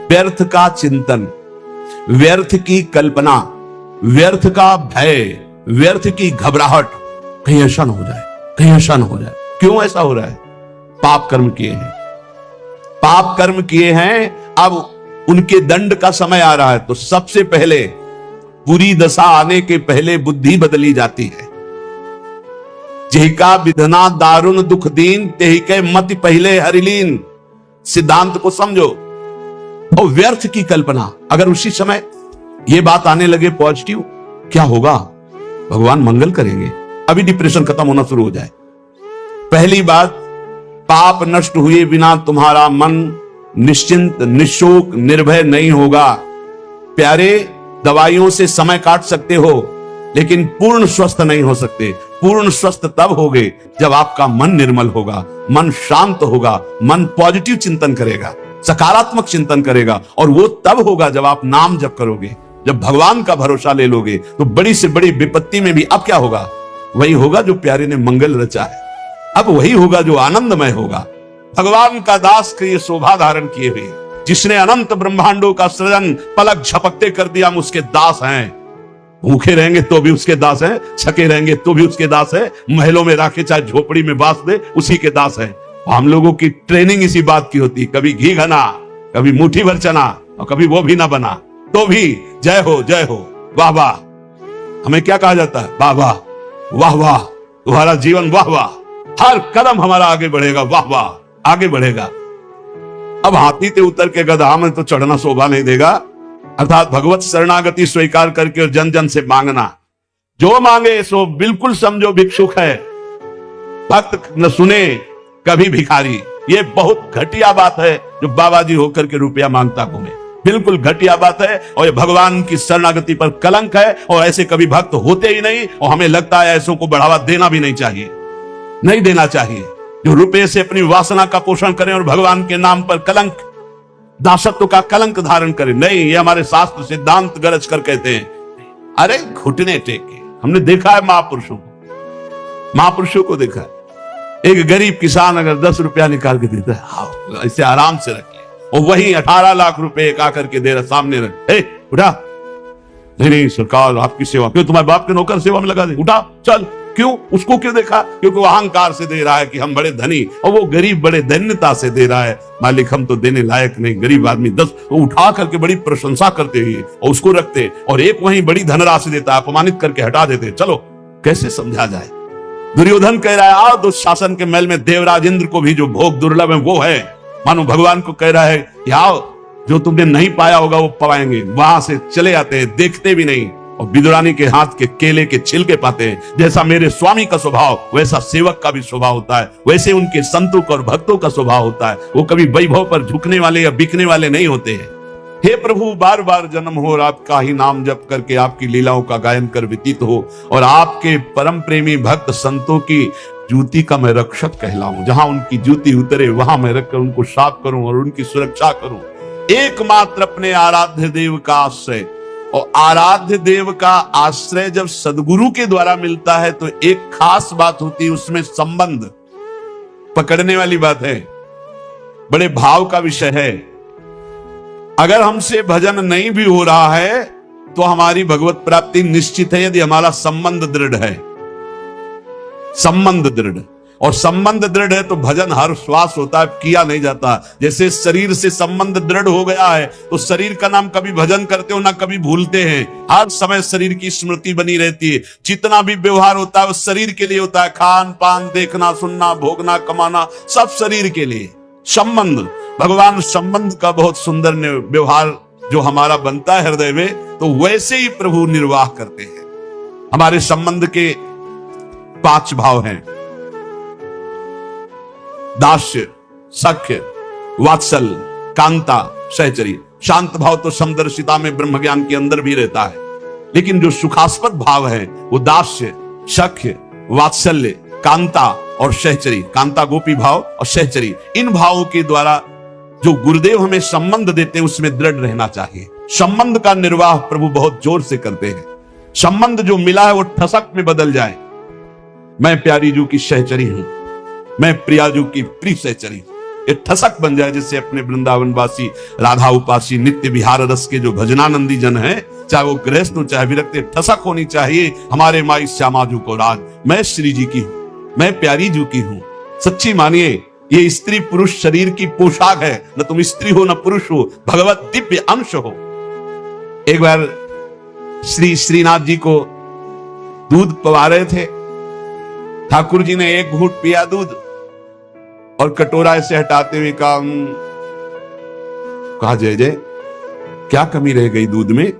व्यर्थ का चिंतन, व्यर्थ की कल्पना, व्यर्थ का भय, व्यर्थ की घबराहट, कहीं ऐसा न हो जाए, कहीं ऐसा न हो जाए। क्यों ऐसा हो रहा है? पाप कर्म किए हैं, पाप कर्म किए हैं, अब उनके दंड का समय आ रहा है। तो सबसे पहले बुरी दशा आने के पहले बुद्धि बदली जाती है। जेहिका विधना दारुण दुख दीन, तेहिके मति पहले हरिलीन। सिद्धांत को समझो। और व्यर्थ की कल्पना, अगर उसी समय ये बात आने लगे पॉजिटिव, क्या होगा? भगवान मंगल करेंगे, अभी डिप्रेशन खत्म होना शुरू हो जाए। पहली बात, पाप नष्ट हुए बिना तुम्हारा मन निश्चिंत, निशोक, निर्भय नहीं होगा। प्यारे, दवाइयों से समय काट सकते हो, लेकिन पूर्ण स्वस्थ नहीं हो सकते। पूर्ण स्वस्थ तब होगे जब आपका मन निर्मल होगा, मन शांत होगा, मन पॉजिटिव चिंतन करेगा, सकारात्मक चिंतन करेगा। और वो तब होगा जब आप नाम जप करोगे, जब भगवान का भरोसा ले लोगे। तो बड़ी से बड़ी विपत्ति में भी अब क्या होगा? वही होगा जो प्यारे ने मंगल रचा है। अब वही होगा जो आनंदमय होगा। भगवान का दास के ये शोभा धारण किए हुए, जिसने अनंत ब्रह्मांडों का सृजन पलक झपकते कर दिया, हम उसके दास हैं। भूखे रहेंगे तो भी उसके दास हैं, छके रहेंगे तो भी उसके दास है, महलों में राखे चाहे झोपड़ी में बास दे, उसी के दास है। हम लोगों की ट्रेनिंग इसी बात की होती, कभी घी घना, कभी मुट्ठी भर चना, और कभी वो भी ना बना, तो भी जय हो, जय हो, वाह वाह। हमें क्या कहा जाता है? वाह वाह, वाह वाह, तुम्हारा जीवन वाह वाह, हर कदम हमारा आगे बढ़ेगा, वाह वाह, आगे बढ़ेगा। अब हाथी ते उतर के गधा में तो चढ़ना शोभा नहीं देगा। अर्थात भगवत शरणागति स्वीकार करके और जन जन से मांगना, जो मांगे सो बिल्कुल समझो भिक्षुक है, भक्त न सुने कभी भिखारी। ये बहुत घटिया बात है जो बाबा जी होकर के रुपया मांगता घूमे, बिल्कुल घटिया बात है। और ये भगवान की शरणागति पर कलंक है, और ऐसे कभी भक्त होते ही नहीं। और हमें लगता है ऐसों को बढ़ावा देना भी नहीं चाहिए, नहीं देना चाहिए। जो रुपये से अपनी वासना का पोषण करें और भगवान के नाम पर कलंक, दासत्व का कलंक धारण करें, नहीं। ये हमारे शास्त्र सिद्धांत गरज कर कहते हैं। अरे घुटने टेके, हमने देखा है महापुरुषों को, महापुरुषों को देखा है। एक गरीब किसान अगर 10 रुपया निकाल के देता है, हाँ इसे आराम से रख ले, और वही 18 लाख रुपए एक आकर के दे रहा सामने रख, उठा, नहीं सरकार आपकी सेवा, क्यों तुम्हारे बाप के नौकर सेवा में लगा दे, उठा चल। क्यों? उसको क्यों देखा? क्योंकि वो अहंकार से दे रहा है कि हम बड़े धनी, और वो गरीब बड़े धन्यता से दे रहा है, मालिक हम तो देने लायक नहीं, गरीब आदमी 10, वो उठा करके बड़ी प्रशंसा करते हुए और उसको रखते, और एक वहीं बड़ी धनराशि देता, अपमानित करके हटा देते। चलो कैसे समझा जाए? दुर्योधन कह रहा है आओ दुशासन के महल में देवराज इंद्र को भी जो भोग दुर्लभ है वो है। मानो भगवान को कह रहा है आओ, जो तुमने नहीं पाया होगा वो पाएंगे। वहां से चले आते हैं, देखते भी नहीं, और विदुरानी के हाथ के केले के छिलके पाते हैं। जैसा मेरे स्वामी का स्वभाव, वैसा सेवक का भी स्वभाव होता है, वैसे उनके संतों का और भक्तों का स्वभाव होता है। वो कभी वैभव पर झुकने वाले या बिकने वाले नहीं होते हैं। हे प्रभु, बार बार जन्म हो और आपका ही नाम जप करके आपकी लीलाओं का गायन कर व्यतीत हो, और आपके परम प्रेमी भक्त संतों की जूती का मैं रक्षक कहलाऊं। जहां उनकी जूती उतरे वहां मैं रखकर उनको साफ करूं और उनकी सुरक्षा करूं। एकमात्र अपने आराध्य देव का आश्रय, और आराध्य देव का आश्रय जब सदगुरु के द्वारा मिलता है तो एक खास बात होती है, उसमें संबंध पकड़ने वाली बात है, बड़े भाव का विषय है। अगर हमसे भजन नहीं भी हो रहा है तो हमारी भगवत प्राप्ति निश्चित है, यदि हमारा संबंध दृढ़ है। संबंध दृढ़, और संबंध दृढ़ है तो भजन हर श्वास होता है, किया नहीं जाता। जैसे शरीर से संबंध दृढ़ हो गया है तो शरीर का नाम कभी भजन करते हो ना कभी भूलते हैं, हर समय शरीर की स्मृति बनी रहती है। जितना भी व्यवहार होता है वो शरीर के लिए होता है, खान पान, देखना सुनना, भोगना कमाना, सब शरीर के लिए। संबंध, भगवान संबंध का बहुत सुंदर व्यवहार जो हमारा बनता है हृदय में, तो वैसे ही प्रभु निर्वाह करते हैं। हमारे संबंध के 5 भाव हैं, दास्य, सख्य, वात्सल्य, कांता, सहचर्य। शांत भाव तो समदर्शिता में ब्रह्म ज्ञान के अंदर भी रहता है, लेकिन जो सुखास्पद भाव है वो दास्य, सख्य, वात्सल्य, कांता और सहचरी। कांता गोपी भाव और सहचरी, इन भावों के द्वारा जो गुरुदेव हमें संबंध देते हैं उसमें दृढ़ रहना चाहिए। संबंध का निर्वाह प्रभु बहुत जोर से करते हैं। संबंध जो मिला है वो ठसक में बदल जाए। मैं प्यारी जू की सहचरी हूं, मैं प्रियाजू की प्रिय सहचरी, ये ठसक बन जाए, जिससे अपने वृंदावनवासी राधा उपासी नित्य विहार रस के जो भजनानंदी जन है, चाहे वो गृहस्थ हो चाहे विरक्त, ठसक होनी चाहिए हमारे माई श्यामाजू को राज, मैं श्री जी की हूं, मैं प्यारी जू की हूं। सच्ची मानिए ये स्त्री पुरुष शरीर की पोशाक है, न तुम स्त्री हो न पुरुष हो, भगवत दिव्य अंश हो। एक बार श्री श्रीनाथ जी को दूध पवा रहे थे, ठाकुर जी ने एक घूंट पिया दूध और कटोरा ऐसे हटाते हुए कहा जय जय, क्या कमी रह गई दूध में?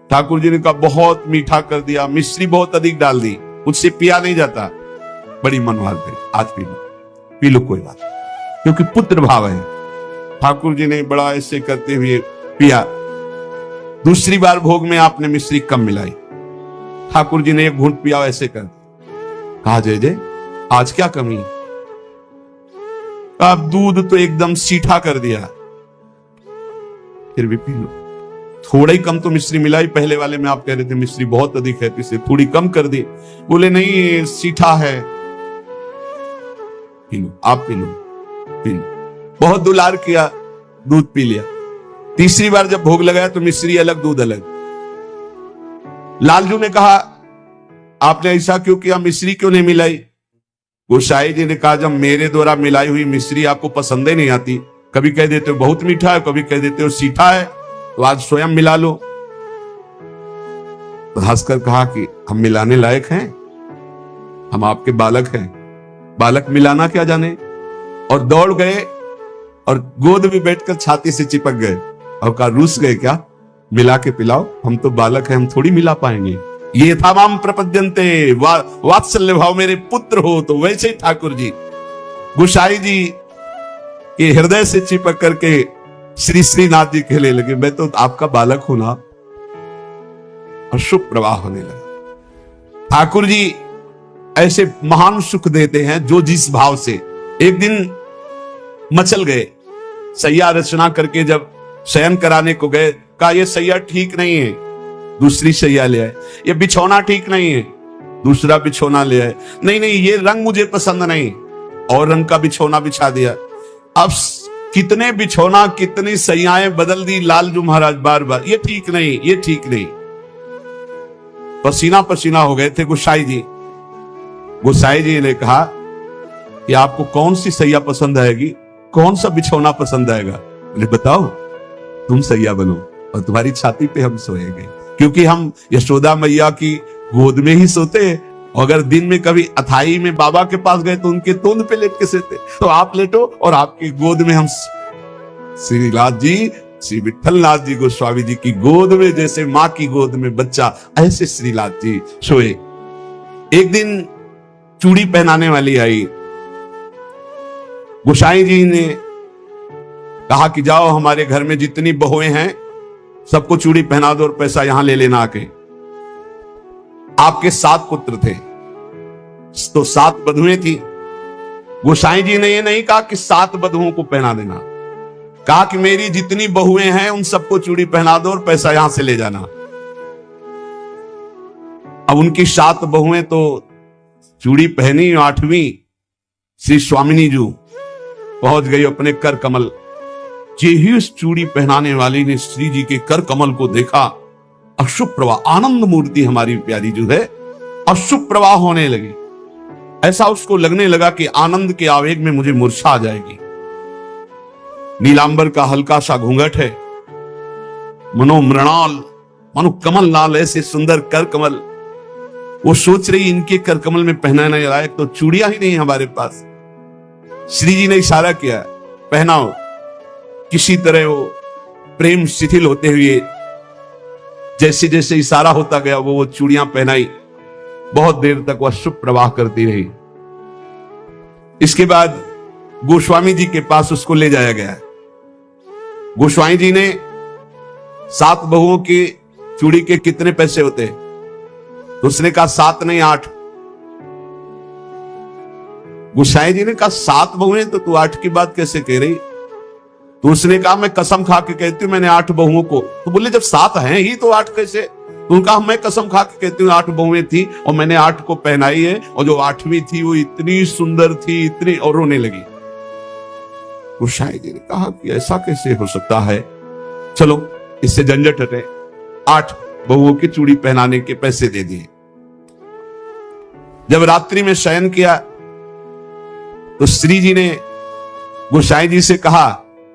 ठाकुर जी ने कहा बहुत मीठा कर दिया, मिश्री बहुत अधिक डाल दी, मुझसे पिया नहीं जाता। बड़ी मनोहर थे, आज पी लो कोई बात, क्योंकि पुत्र भाव है। ठाकुर जी ने बड़ा ऐसे करते हुए पिया। दूसरी बार भोग में आपने मिश्री कम मिलाई, ठाकुर जी ने एक घूंट पिया, ऐसे कर कहा जय जय, आज क्या कमी? आप दूध तो एकदम सीठा कर दिया, फिर भी पी लो। थोड़ा ही कम तो मिश्री मिलाई, पहले वाले में आप कह रहे थे मिश्री बहुत अधिक है, इसे थोड़ी कम कर दी। बोले नहीं सीठा है, पी लो, आप पी लो, पी लो। बहुत दुलार किया, दूध पी लिया। तीसरी बार जब भोग लगाया तो मिश्री अलग दूध अलग। लालजू ने कहा आपने ऐसा क्यों किया, मिश्री क्यों नहीं मिलाई? गोसाई जी ने कहा जब मेरे द्वारा मिलाई हुई मिश्री आपको पसंद ही नहीं आती, कभी कह देते हो बहुत मीठा है, कभी कह देते हो सीठा है, तो आज स्वयं मिला लो। तो हंसकर कहा कि हम मिलाने लायक हैं, हम आपके बालक हैं, बालक मिलाना क्या जाने। और दौड़ गए और गोद में बैठकर छाती से चिपक गए और कहा रूस गए क्या, मिला के पिलाओ, हम तो बालक हैं, हम थोड़ी मिला पाएंगे। ये था माम प्रपद्यन्ते, वात्सल्य भाव मेरे पुत्र हो। तो वैसे ही ठाकुर जी गोसाई जी के हृदय से चिपक करके श्री श्रीनाथ जी कहने लगे मैं तो आपका बालक हूं ना, और शुभ प्रवाह होने लगा। ठाकुर जी ऐसे महान सुख देते हैं जो जिस भाव से। एक दिन मचल गए, सैया रचना करके जब शयन कराने को गए, कहा ये सैया ठीक नहीं है, दूसरी सैया ले आए। ये बिछौना ठीक नहीं है, दूसरा बिछौना ले आए। नहीं नहीं ये रंग मुझे पसंद नहीं, और रंग का बिछौना बिछा दिया। अब कितने बिछौना कितनी सैयाएं बदल दी लालजू महाराज बार बार, ये ठीक नहीं, ये ठीक नहीं। पसीना पसीना हो गए थे गोसाई जी। गोसाई जी ने कहा कि आपको कौन सी सैया पसंद आएगी, कौन सा बिछौना पसंद आएगा? बताओ, तुम सैया बनो और तुम्हारी छाती पे हम सोएंगे, क्योंकि हम यशोदा मैया की गोद में ही सोते हैं। अगर दिन में कभी अथाई में बाबा के पास गए तो उनके तोंद पे लेट के सोते, तो आप लेटो और आपकी गोद में हम। श्रीनाथ जी, श्री विठलनाथ जी गोस्वामी जी की गोद में जैसे माँ की गोद में बच्चा, ऐसे श्रीनाथ जी सोए। एक दिन चूड़ी पहनाने वाली आई, गोसाई जी ने कहा कि जाओ हमारे घर में जितनी बहुएं हैं सबको चूड़ी पहना दो और पैसा यहां ले लेना आके। आपके 7 पुत्र थे तो 7 बधुएं थी। गोसाई जी ने ये नहीं कहा कि 7 बधुओं को पहना देना, कहा कि मेरी जितनी बहुएं हैं उन सबको चूड़ी पहना दो और पैसा यहां से ले जाना। अब उनकी 7 बहुएं तो चूड़ी पहनी, 8वीं श्री स्वामिनी जू पहुंच गई अपने कर कमल। ही उस चूड़ी पहनाने वाली ने श्री जी के कर कमल को देखा, अशुभ प्रवाह, आनंद मूर्ति हमारी प्यारी जो है, अशुभ प्रवाह होने लगी। ऐसा उसको लगने लगा कि आनंद के आवेग में मुझे मूर्छा आ जाएगी। नीलांबर का हल्का सा घूंघट है, मनो मृणाल, मनो कमल लाल, ऐसे सुंदर कर कमल। वो सोच रही इनके कर कमल में पहनाने लायक तो चूड़ियां ही नहीं हमारे पास। श्री जी ने इशारा किया, पहनाओ। किसी तरह वो प्रेम शिथिल होते हुए जैसे जैसे इशारा होता गया वो चूड़ियां पहनाई। बहुत देर तक वह शुभ प्रवाह करती रही। इसके बाद गोस्वामी जी के पास उसको ले जाया गया। गोस्वामी जी ने 7 बहुओं की चूड़ी के कितने पैसे होते, तो उसने कहा 7 नहीं 8। गोसाई जी ने कहा 7 बहुएं तो तू 8 की बात कैसे कह रही? तो उसने कहा मैं कसम खा के कहती हूँ मैंने 8 बहुओं को। तो बोले जब 7 हैं ही तो 8 कैसे? तो उनका मैं कसम खा के कहती हूँ 8 बहुएं थी और मैंने 8 को पहनाई है, और जो 8वीं थी वो इतनी सुंदर थी, इतनी, और रोने लगी। गोसाई जी ने कहा कि ऐसा कैसे हो सकता है, चलो इससे झंझट हटे, 8 बहुओं की चूड़ी पहनाने के पैसे दे दिए। जब रात्रि में शयन किया तो श्री जी ने गोसाई जी से कहा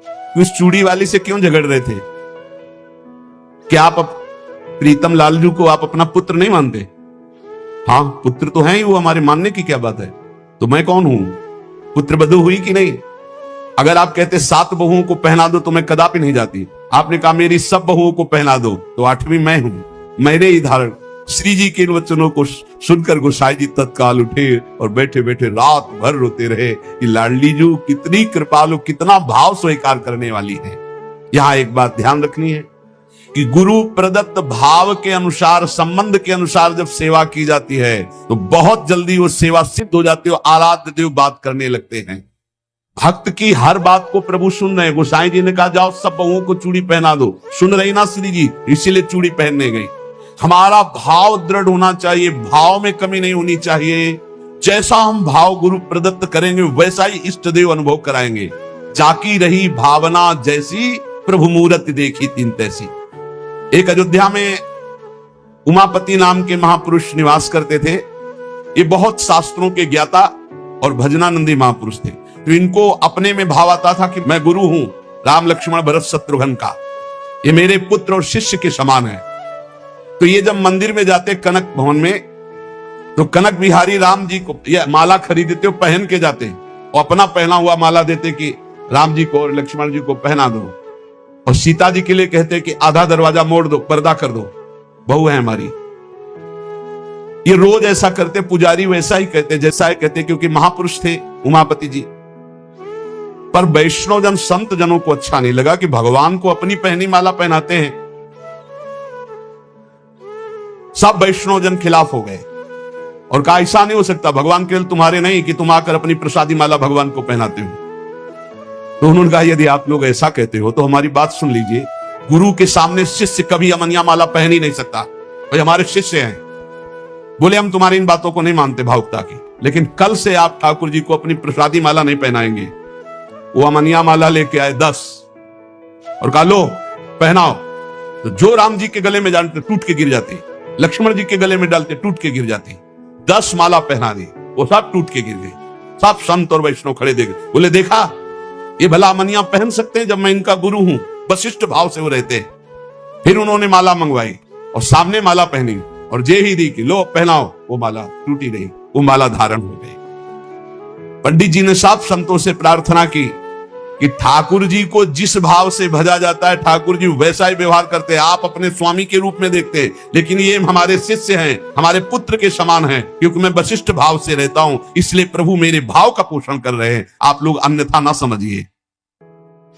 कि उस चूड़ी वाली से क्यों झगड़ रहे थे? क्या आप प्रीतम लालजू को आप अपना पुत्र नहीं मानते? हाँ पुत्र तो है ही, वो हमारे मानने की क्या बात है? तो मैं कौन हूं? पुत्र बधू हुई कि नहीं? अगर आप कहते 7 बहुओं को पहना दो तो मैं कदापि नहीं जाती। आपने कहा मेरी सब बहुओं को पहना दो, तो 8वीं मैं हूं, मेरे ही धारण। श्री जी के इन वचनों को सुनकर गोसाई जी तत्काल उठे और बैठे बैठे रात भर रोते रहे कि लाडली जू कितनी कृपालु, कितना भाव स्वीकार करने वाली है। यहां एक बात ध्यान रखनी है कि गुरु प्रदत्त भाव के अनुसार, संबंध के अनुसार जब सेवा की जाती है तो बहुत जल्दी वो सेवा सिद्ध हो जाती है, आराध्य देव बात करने लगते हैं। भक्त की हर बात को प्रभु सुन रहे हैं। गोसाई जी ने कहा जाओ सब बहुओं को चूड़ी पहना दो, सुन रही ना श्री जी, इसीलिए चूड़ी पहनने गई। हमारा भाव दृढ़ होना चाहिए, भाव में कमी नहीं होनी चाहिए। जैसा हम भाव गुरु प्रदत्त करेंगे वैसा ही इष्ट देव अनुभव कराएंगे। जाकी रही भावना जैसी, प्रभु मूरत देखी तीन तैसी। एक अयोध्या में उमापति नाम के महापुरुष निवास करते थे। ये बहुत शास्त्रों के ज्ञाता और भजनानंदी महापुरुष थे। तो इनको अपने में भाव आता था कि मैं गुरु हूं राम लक्ष्मण भरत शत्रुघ्न का, ये मेरे पुत्र और शिष्य के समान है। तो ये जब मंदिर में जाते कनक भवन में, तो कनक बिहारी राम जी को ये माला खरीदते हो, पहन के जाते और अपना पहना हुआ माला देते कि राम जी को और लक्ष्मण जी को पहना दो, और सीता जी के लिए कहते कि आधा दरवाजा मोड़ दो, पर्दा कर दो, बहू है हमारी। ये रोज ऐसा करते। पुजारी वैसा ही कहते, जैसा ही कहते, क्योंकि महापुरुष थे उमापति जी। पर वैष्णव जन, संत जनों को अच्छा नहीं लगा कि भगवान को अपनी पहनी माला पहनाते हैं। सब वैष्णव जन खिलाफ हो गए और कहा ऐसा नहीं हो सकता, भगवान केवल तुम्हारे नहीं कि तुम आकर अपनी प्रसादी माला भगवान को पहनाते हो। तो उन्होंने कहा यदि आप लोग ऐसा कहते हो तो हमारी बात सुन लीजिए। गुरु के सामने शिष्य कभी अमनिया माला पहन ही नहीं सकता, भाई हमारे शिष्य हैं। बोले हम तुम्हारी इन बातों को नहीं मानते भावुकता की, लेकिन कल से आप ठाकुर जी को अपनी प्रसादी माला नहीं पहनाएंगे। वो अमनिया माला लेके आए 10 और कहा लो पहनाओ। तो जो राम जी के गले में डालते टूट के गिर जाती, लक्ष्मण जी के गले में डालते टूट के गिर जाती। 10 माला पहना दी, वो सब टूट के गिर गई। सब संत और वैष्णव खड़े देख, बोले देखा ये भला अमनिया पहन सकते हैं जब मैं इनका गुरु हूं। वशिष्ठ भाव से वो रहते। फिर उन्होंने माला मंगवाई और सामने माला पहनी और जे ही दी कि लो पहनाओ। वो माला टूटी नहीं, वो माला धारण हो गई। पंडित जी ने सब संतों से प्रार्थना की कि ठाकुर जी को जिस भाव से भजा जाता है ठाकुर जी वैसा ही व्यवहार करते हैं। आप अपने स्वामी के रूप में देखते हैं, लेकिन ये हमारे शिष्य हैं, हमारे पुत्र के समान हैं, क्योंकि मैं वशिष्ठ भाव से रहता हूं, इसलिए प्रभु मेरे भाव का पोषण कर रहे हैं, आप लोग अन्यथा ना समझिए।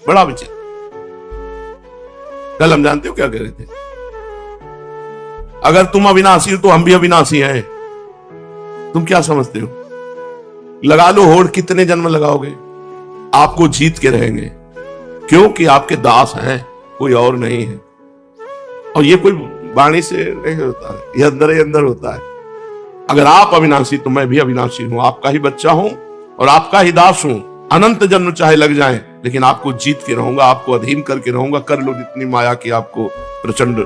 बड़ा विचार। कल हम जानते हो क्या कह रहे थे? अगर तुम अविनाशी हो तो हम भी अविनाशी हैं। तुम क्या समझते हो? लगा लो होड़, कितने जन्म लगाओगे, आपको जीत के रहेंगे, क्योंकि आपके दास हैं, कोई और नहीं है। और ये कोई वाणी से नहीं होता है, ये अंदर ही अंदर होता है। अगर आप अविनाशी तो मैं भी अविनाशी हूं, आपका ही बच्चा हूं और आपका ही दास हूं। अनंत जन्म चाहे लग जाएं, लेकिन आपको जीत के रहूंगा, आपको अधीन करके रहूंगा। कर लो जितनी माया की आपको प्रचंड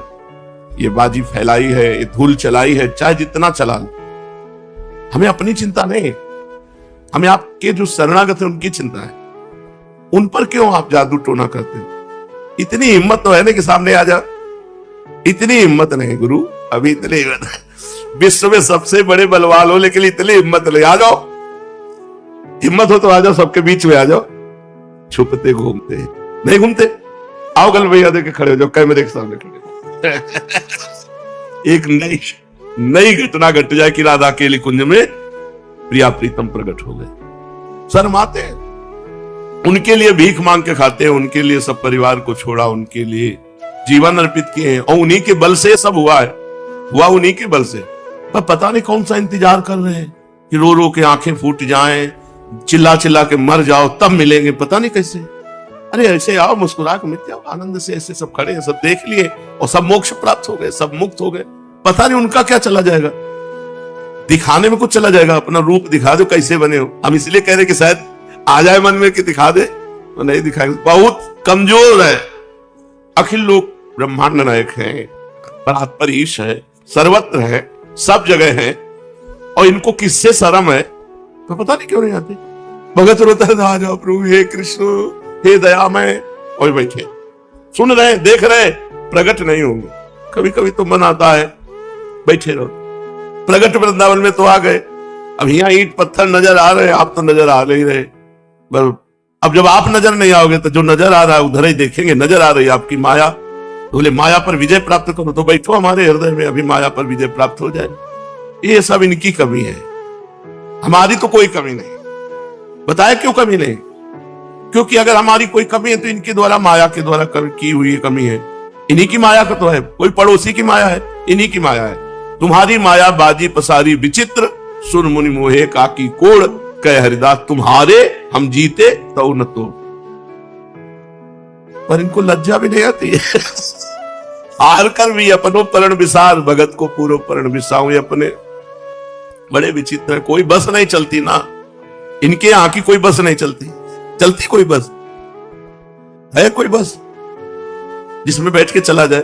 ये बाजी फैलाई है, ये धूल चलाई है, चाहे जितना चला लो। हमें अपनी चिंता नहीं, हमें आपके जो शरणागत है उनकी चिंता है। उन पर क्यों आप जादू टोना करते हो? इतनी हिम्मत तो है ना कि सामने आ जा। इतनी हिम्मत नहीं गुरु, अभी इतनी हिम्मत। विश्व में सबसे बड़े बलवान हो, लेकिन इतनी हिम्मत नहीं। आ जाओ, हिम्मत हो तो आ जाओ, सबके बीच में आ जाओ। छुपते घूमते नहीं घूमते, आओ गल भैया देके खड़े हो जाओ, कैमरे के सामने खड़े। एक नई घटना घट जाए कि राधा केली कुंज में प्रिया प्रीतम प्रकट हो गए। शर्माते हैं, उनके लिए भीख मांग के खाते हैं, उनके लिए सब परिवार को छोड़ा, उनके लिए जीवन अर्पित किए हैं, और उन्हीं के बल से सब हुआ है, हुआ उन्हीं के बल से। पर पता नहीं कौन सा इंतजार कर रहे हैं कि रो रो के आंखें फूट जाएं, चिल्ला चिल्ला के मर जाओ तब मिलेंगे, पता नहीं कैसे। अरे ऐसे आओ, मुस्कुरा के मिट जाओ, आनंद से ऐसे सब खड़े हैं, सब देख लिए और सब मोक्ष प्राप्त हो गए, सब मुक्त हो गए। पता नहीं उनका क्या चला जाएगा, दिखाने में कुछ चला जाएगा, अपना रूप दिखा दो कैसे बने हो। हम इसलिए कह रहे कि शायद आ जाए मन में कि दिखा दे, तो नहीं दिखाएगा, बहुत कमजोर है। अखिल लोक ब्रह्मांड नायक है, परात्पर ईश है, सर्वत्र है, सब जगह है, और इनको किससे शर्म है तो पता नहीं क्यों नहीं आते। भगत रोता है, आ जाओ प्रभु, हे कृष्ण, हे दयामय, और बैठे सुन रहे देख रहे, प्रकट नहीं होंगे। कभी कभी तो मन आता है बैठे रहो, प्रकट वृंदावन में तो आ गए, अब यहाँ ईंट पत्थर नजर आ रहे, आप तो नजर आ नहीं रहे। अब जब आप नजर नहीं आओगे तो जो नजर आ रहा है उधर ही देखेंगे, नजर आ रही है आपकी माया। बोले माया पर विजय प्राप्त करो, तो बैठो हमारे हृदय में, अभी माया पर विजय प्राप्त हो जाए। ये सब इनकी कमी है, हमारी तो कोई कमी नहीं। बताए क्यों कमी नहीं? क्योंकि अगर हमारी कोई कमी है तो इनके द्वारा, माया के द्वारा की हुई कमी है। इन्हीं की माया का तो है, कोई पड़ोसी की माया है, इन्हीं की माया है। तुम्हारी माया बाजी पसारी विचित्र, सुन मुनि मोहे काकी कोड़, कह हरिदास तुम्हारे हम जीते तो न तो। पर इनको लज्जा भी नहीं आती है। हार कर भी अपनो परण विसार, भगत को पूर्व परण विसाऊ। अपने बड़े विचित्र है, कोई बस नहीं चलती ना इनके यहाँ की, कोई बस नहीं चलती। चलती कोई बस है, कोई बस जिसमें बैठ के चला जाए?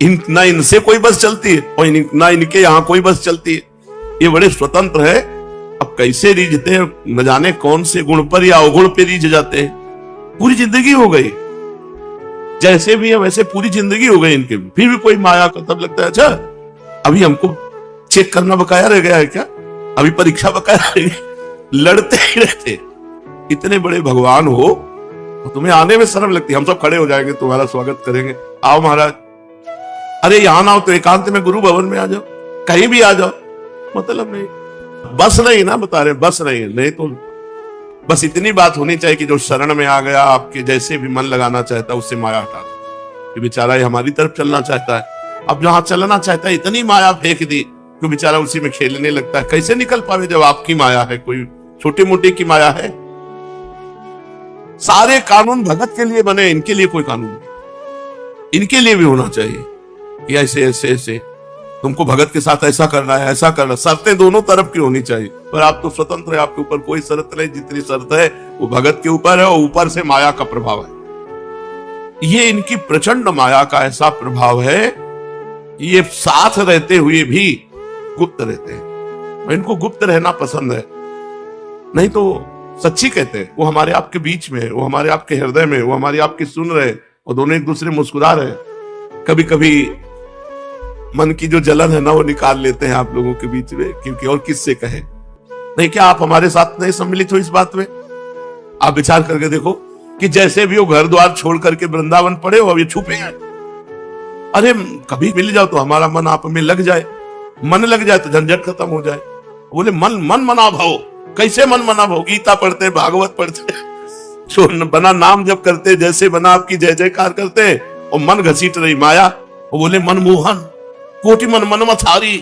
ना इनसे कोई बस चलती है और ना इनके यहाँ कोई बस चलती है। ये बड़े स्वतंत्र है। अब कैसे रीझते हैं, न जाने कौन से गुण पर या अवगुण पे रीझ जाते हैं। पूरी जिंदगी हो गई, जैसे भी है वैसे पूरी जिंदगी हो गई इनके, फिर भी कोई माया का। तब लगता है अच्छा अभी हमको चेक करना बकाया रह गया है क्या, अभी परीक्षा बकाया रह गई। लड़ते ही रहते। इतने बड़े भगवान हो तो तुम्हें आने में शर्म लगती है। हम सब खड़े हो जाएंगे, तुम्हारा स्वागत करेंगे, आओ महाराज। अरे यहां ना हो तो एकांत में गुरु भवन में आ जाओ, कहीं भी आ जाओ, मतलब नहीं। बस नहीं ना बता रहे, बस नहीं है। नहीं तो बस इतनी बात होनी चाहिए कि जो शरण में आ गया, आपके जैसे भी मन लगाना चाहता है उससे माया हटा दो। बेचारा ये हमारी तरफ चलना चाहता है, अब जहां चलना चाहता है इतनी माया फेंक दी कि बेचारा उसी में खेलने लगता है। कैसे निकल पावे जब आपकी माया है, कोई छोटी मोटी की माया है। सारे कानून भगत के लिए बने, इनके लिए कोई कानून नहीं। इनके लिए भी होना चाहिए कि ऐसे ऐसे ऐसे तुमको भगत के साथ ऐसा करना है, ऐसा करना। शर्तें दोनों तरफ की होनी चाहिए, पर आप तो स्वतंत्र है, आपके ऊपर कोई शर्त नहीं। जितनी शर्त है वो भगत के ऊपर है, और ऊपर से माया का प्रभाव है। ये इनकी प्रचंड माया का ऐसा प्रभाव है, ये साथ रहते हुए भी गुप्त रहते हैं। इनको गुप्त रहना पसंद है, नहीं तो सच्ची कहते हैं। वो हमारे आपके बीच में, वो हमारे आपके हृदय में, वो हमारी आपकी सुन रहे, और दोनों एक दूसरे मुस्कुरा रहे। कभी कभी मन की जो जलन है ना वो निकाल लेते हैं आप लोगों के बीच में, क्योंकि और किससे कहे। नहीं क्या आप हमारे साथ नहीं सम्मिलित हो इस बात में? आप विचार करके देखो कि जैसे भी वो घर द्वार छोड़ करके वृंदावन पड़े हो, अब ये छुपे हैं। अरे कभी मिल जाओ तो हमारा मन आप में लग जाए, मन लग जाए तो झंझट खत्म हो जाए। बोले मन मना भाव। कैसे मन मना भाव? गीता पढ़ते, भागवत पढ़ते, जो बना नाम जब करते, जैसे बना आपकी जय जयकार करते, और मन घसीट रही माया। वो बोले मनमोहन कोटि मन मन मथारी।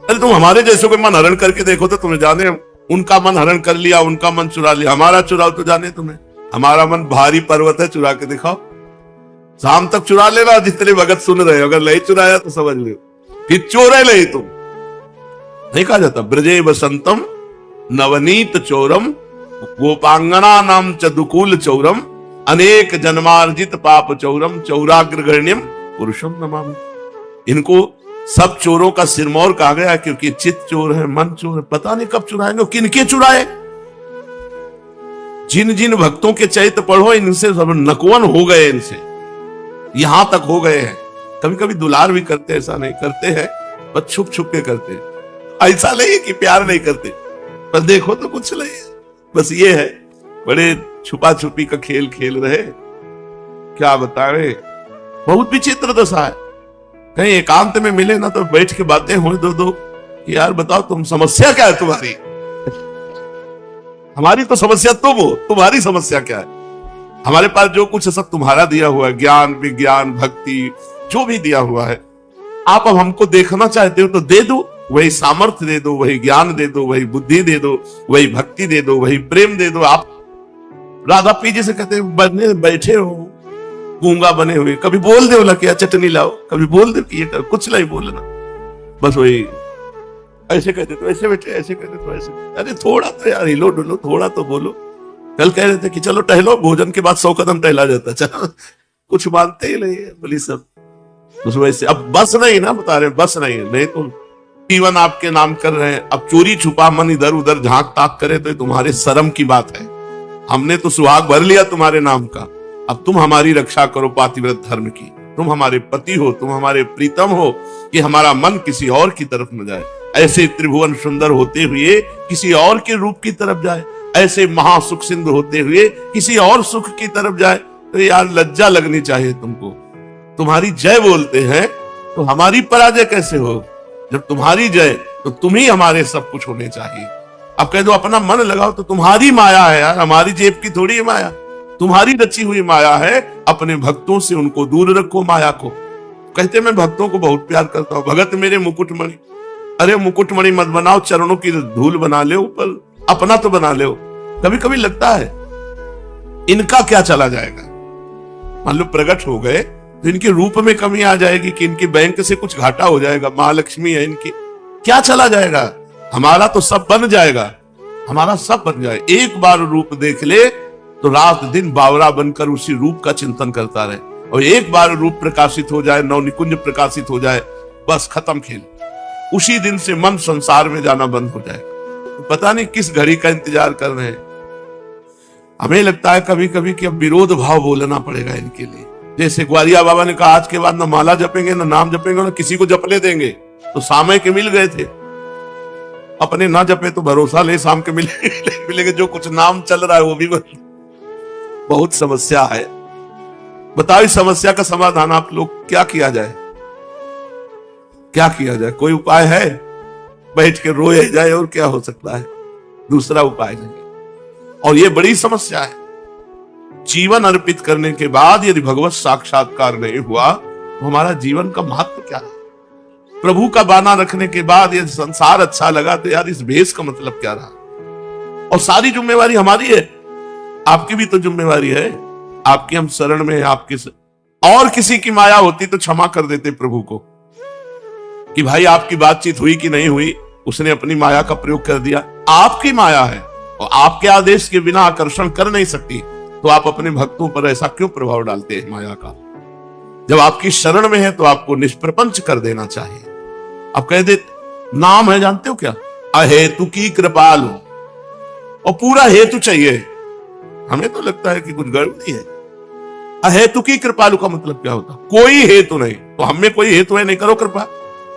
अरे तुम हमारे जैसों के मन हरण करके देखो तो तुम्हें जाने, उनका मन हरण कर लिया, उनका मन चुरा लिया, हमारा चुराओ तो जाने तुम्हें। हमारा मन भारी पर्वत है, चुरा के दिखाओ। शाम तक चुरा लेना जितने भगत सुन रहे हो, अगर नहीं चुराया तो समझ लो फिर चोर है नहीं तुम। नहीं कहा जाता ब्रजे बसंतम नवनीत चोरम गोपांगना नाम च दुकूल चौरम अनेक जन्मार्जित पाप चौरम चौराग्रगण्यम पुरुषम नमामि। इनको सब चोरों का सिरमौर कहा गया क्योंकि चित्त चोर है, मन चोर है। पता नहीं कब चुराएंगे, किनके चुराए। जिन जिन भक्तों के चैत पढ़ो, इनसे सब नकवन हो गए, इनसे यहां तक हो गए हैं। कभी कभी दुलार भी करते, ऐसा नहीं करते हैं, बस छुप छुप के करते हैं। ऐसा नहीं कि प्यार नहीं करते, पर देखो तो कुछ नहीं, बस ये है बड़े छुपा छुपी का खेल खेल रहे। क्या बताए, बहुत विचित्र दशा है। कहीं एकांत में मिले ना तो बैठ के बातें हो दो कि यार बताओ तुम समस्या क्या है तुम्हारी। हमारी तो समस्या तुम हो, तुम्हारी समस्या क्या है। हमारे पास जो कुछ है सब तुम्हारा दिया हुआ है, ज्ञान विज्ञान भक्ति जो भी दिया हुआ है। आप अब हमको देखना चाहते हो तो दे दो, वही सामर्थ्य दे दो, वही ज्ञान दे दो, वही बुद्धि दे दो, वही भक्ति दे दो, वही प्रेम दे दो। आप राधा पी जी से कहते बने बैठे हो गूंगा बने हुए, कभी बोल दे बोला क्या चटनी लाओ, कभी बोल दे कि ये कर, कुछ नहीं बोलना, बस वही ऐसे कहते तो ऐसे बैठे, ऐसे कहते तो ऐसे। अरे थोड़ा तो यार हिलो डुलो, थोड़ा तो बोलो। कल कह रहे थे कि चलो टहलो, भोजन के बाद 100 कदम टहला जाता, चलो कुछ मानते ही नहीं है बोली सब। उस वैसे अब बस नहीं ना, बता रहे बस नहीं तो जीवन आपके नाम कर रहे हैं। अब चोरी छुपा मन इधर उधर झांक ताक करे तो तुम्हारे शर्म की बात है। हमने तो सुहाग भर लिया तुम्हारे नाम का, अब तुम हमारी रक्षा करो पातिव्रत धर्म की। तुम हमारे पति हो, तुम हमारे प्रीतम हो, कि हमारा मन किसी और की तरफ न जाए। ऐसे त्रिभुवन सुंदर होते हुए किसी और के रूप की तरफ जाए, ऐसे महासुख सिंधु होते हुए किसी और सुख की तरफ जाए, तो यार लज्जा लगनी चाहिए तुमको। तुम्हारी जय बोलते हैं तो हमारी पराजय कैसे हो? जब तुम्हारी जय तो तुम ही हमारे सब कुछ होने चाहिए। अब कह दो अपना मन लगाओ, तो तुम्हारी माया है यार, हमारी जेब की थोड़ी माया, तुम्हारी रची हुई माया है। अपने भक्तों से उनको दूर रखो माया को। कहते मैं भक्तों को बहुत प्यार करता हूं, भगत मेरे मुकुटमणि। अरे मुकुटमणि मत बनाओ, चरणों की धूल बना ले, पर अपना तो बना ले। कभी कभी लगता है इनका क्या चला जाएगा, मान लो प्रकट हो गए तो इनके रूप में कमी आ जाएगी, कि इनके बैंक से कुछ घाटा हो जाएगा, महालक्ष्मी है इनकी, क्या चला जाएगा? हमारा तो सब बन जाएगा, हमारा सब बन जाए। एक बार रूप देख ले तो रात दिन बावरा बनकर उसी रूप का चिंतन करता रहे, और एक बार रूप प्रकाशित हो जाए, नव निकुंज प्रकाशित हो जाए, बस खत्म खेल। उसी दिन से मन संसार में जाना बंद हो जाएगा। तो पता नहीं किस घड़ी का इंतजार कर रहे हैं। हमें लगता है कभी कभी कि अब विरोध भाव बोलना पड़ेगा इनके लिए। जैसे ग्वालिया बाबा ने कहा आज के बाद ना माला जपेंगे, ना नाम जपेंगे, ना किसी को जपने देंगे। तो सामय के मिल गए थे, अपने ना जपे तो भरोसा ले शाम के मिलेंगे। जो कुछ नाम चल रहा है वो भी बहुत समस्या है। बताओ इस समस्या का समाधान आप लोग क्या किया जाए, क्या किया जाए? कोई उपाय है? बैठ के रोए जाए और क्या हो सकता है? दूसरा उपाय नहीं। और ये बड़ी समस्या है। जीवन अर्पित करने के बाद यदि भगवत साक्षात्कार नहीं हुआ तो हमारा जीवन का महत्व क्या है? प्रभु का बाना रखने के बाद यदि संसार अच्छा लगा तो यार इस भेष का मतलब क्या रहा? और सारी जिम्मेवारी हमारी है, आपकी भी तो जिम्मेवारी है। आपकी हम शरण में, आपकी और किसी की माया होती तो क्षमा कर देते प्रभु को, कि भाई आपकी बातचीत हुई कि नहीं हुई, उसने अपनी माया का प्रयोग कर दिया। आपकी माया है और आपके आदेश के बिना आकर्षण कर नहीं सकती, तो आप अपने भक्तों पर ऐसा क्यों प्रभाव डालते हैं माया का? जब आपकी शरण में है तो आपको निष्प्रपंच कर देना चाहिए। आप कह दे नाम है, जानते हो क्या? अहेतु की कृपालु, और पूरा हेतु चाहिए। हमें तो लगता है कि कुछ गड़बड़ी है। अहेतु की कृपालु का मतलब क्या होता? कोई हेतु नहीं। तो हमें कोई हेतु है नहीं, करो कृपा।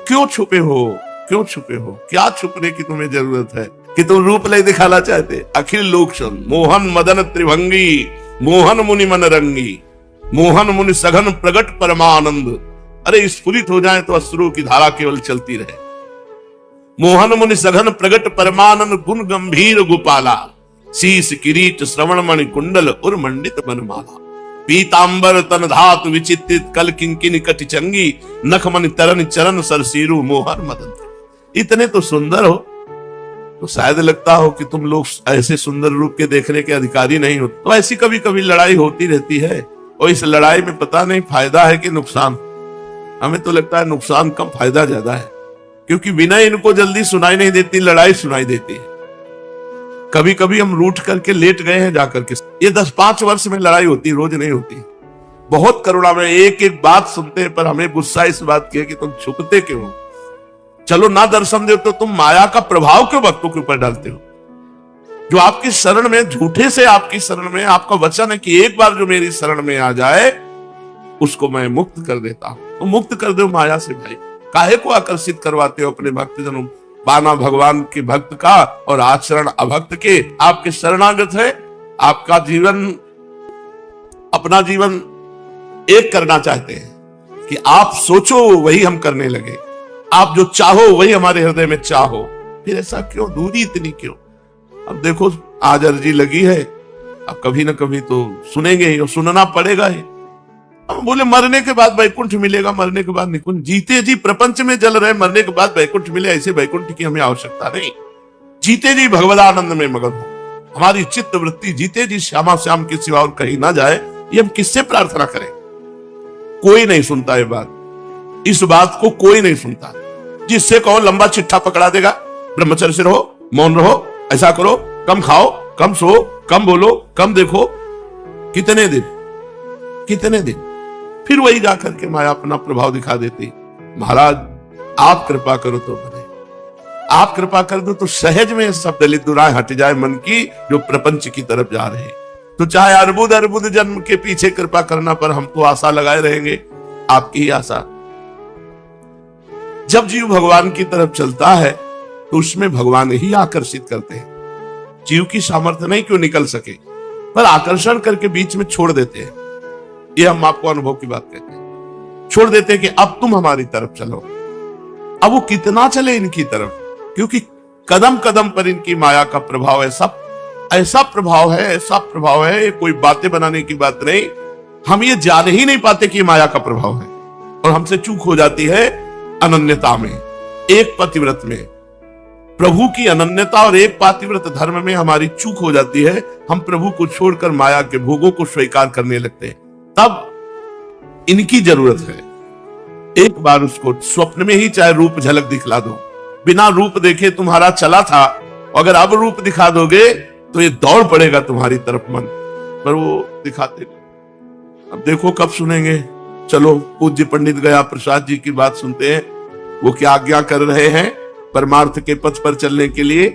क्यों छुपे हो, क्यों छुपे हो? क्या छुपने की तुम्हें जरूरत है कि तुम रूप नहीं दिखाना चाहते? अखिल लोक सुन मोहन मदन त्रिभंगी, मोहन मुनि मन रंगी, मोहन मुनि सघन प्रगट परमानंद। अरे स्फुरित हो जाए तो अश्रु की धारा केवल चलती रहे। मोहन मुनि सघन प्रगट परमानंद, गुण गंभीर गोपाला, शीस किरीट श्रवण मणि कुंडल उर मंडित बनमाला, पीतांबर तन धातु विचित्रित कल किंकिनी कटि चंगी, नखमन तरन चरण सरसीरु मोहन मदन। इतने तो सुंदर हो तो शायद लगता हो कि तुम लोग ऐसे सुंदर रूप के देखने के अधिकारी नहीं हो। तो ऐसी कभी कभी लड़ाई होती रहती है, और इस लड़ाई में पता नहीं फायदा है कि नुकसान। हमें तो लगता है नुकसान कम, फायदा ज्यादा है, क्योंकि विनय इनको जल्दी सुनाई नहीं देती, लड़ाई सुनाई देती है। कभी कभी हम रूठ करके लेट गए हैं जाकर के। ये 10-5 वर्ष में लड़ाई होती, रोज नहीं होती। बहुत करुणा में एक एक बात सुनते हैं, पर हमें गुस्सा इस बात की है कि तुम झुकते क्यों हो? चलो ना दर्शन दे तो तुम माया का प्रभाव क्यों भक्तों के ऊपर डालते हो? जो आपकी शरण में, झूठे से आपकी शरण में, आपका वचन है कि एक बार जो मेरी शरण में आ जाए उसको मैं मुक्त कर देता हूं। तो मुक्त कर दो माया से भाई। काहे को आकर्षित करवाते हो अपने भक्तजनों? बाना भगवान के भक्त का और आचरण अभक्त के। आपके शरणागत है, आपका जीवन, अपना जीवन एक करना चाहते हैं कि आप सोचो वही हम करने लगे, आप जो चाहो वही हमारे हृदय में चाहो। फिर ऐसा क्यों, दूरी इतनी क्यों? अब देखो आज अर्जी लगी है, अब कभी ना कभी तो सुनेंगे ही और सुनना पड़ेगा ही। हम बोले मरने के बाद वैकुंठ मिलेगा, मरने के बाद निकुंज। जीते जी प्रपंच में जल रहे, मरने के बाद वैकुंठ मिले, ऐसे वैकुंठ की हमें आवश्यकता नहीं। जीते जी भगवदानंद में मगन हो। हमारी चित्त वृत्ति जीते जी श्यामा श्याम के सिवा और कहीं ना जाए, ये हम किससे प्रार्थना करें? कोई नहीं सुनता ये बात, इस बात को कोई नहीं सुनता। जिससे कहो लंबा चिट्ठा पकड़ा देगा, ब्रह्मचर्य से रहो, मौन रहो, ऐसा करो, कम खाओ, कम सो, कम बोलो, कम देखो। कितने दिन फिर वही जाकर के माया अपना प्रभाव दिखा देती। महाराज आप कृपा करो तो बने, आप कृपा कर दो तो सहज में सब दलित दुराएं हट जाए मन की, जो प्रपंच की तरफ जा रहे। तो चाहे अर्बुद अर्बुद जन्म के पीछे कृपा करना, पर हम तो आशा लगाए रहेंगे, आपकी ही आशा। जब जीव भगवान की तरफ चलता है तो उसमें भगवान ही आकर्षित करते हैं। जीव की सामर्थ्य नहीं क्यों निकल सके, पर आकर्षण करके बीच में छोड़ देते हैं। ये हम आपको अनुभव की बात कहते हैं। छोड़ देते हैं कि अब तुम हमारी तरफ चलो। अब वो कितना चले इनकी तरफ, क्योंकि कदम कदम पर इनकी माया का प्रभाव है। सब ऐसा प्रभाव है, कोई बातें बनाने की बात नहीं। हम ये जान ही नहीं पाते कि माया का प्रभाव है, और हमसे चूक हो जाती है अनन्यता में, एक पतिव्रत में। प्रभु की अनन्यता और एक पातिव्रत धर्म में हमारी चूक हो जाती है। हम प्रभु को छोड़कर माया के भोगों को स्वीकार करने लगते हैं। तब इनकी जरूरत है। एक बार उसको स्वप्न में ही चाहे रूप झलक दिखला दो। बिना रूप देखे तुम्हारा चला था, अगर अब रूप दिखा दोगे तो ये दौड़ पड़ेगा तुम्हारी तरफ मन, पर वो दिखाते नहीं। अब देखो कब सुनेंगे। चलो पूज्य पंडित गया प्रसाद जी की बात सुनते हैं। वो क्या आज्ञा कर रहे हैं परमार्थ के पथ पर चलने के लिए।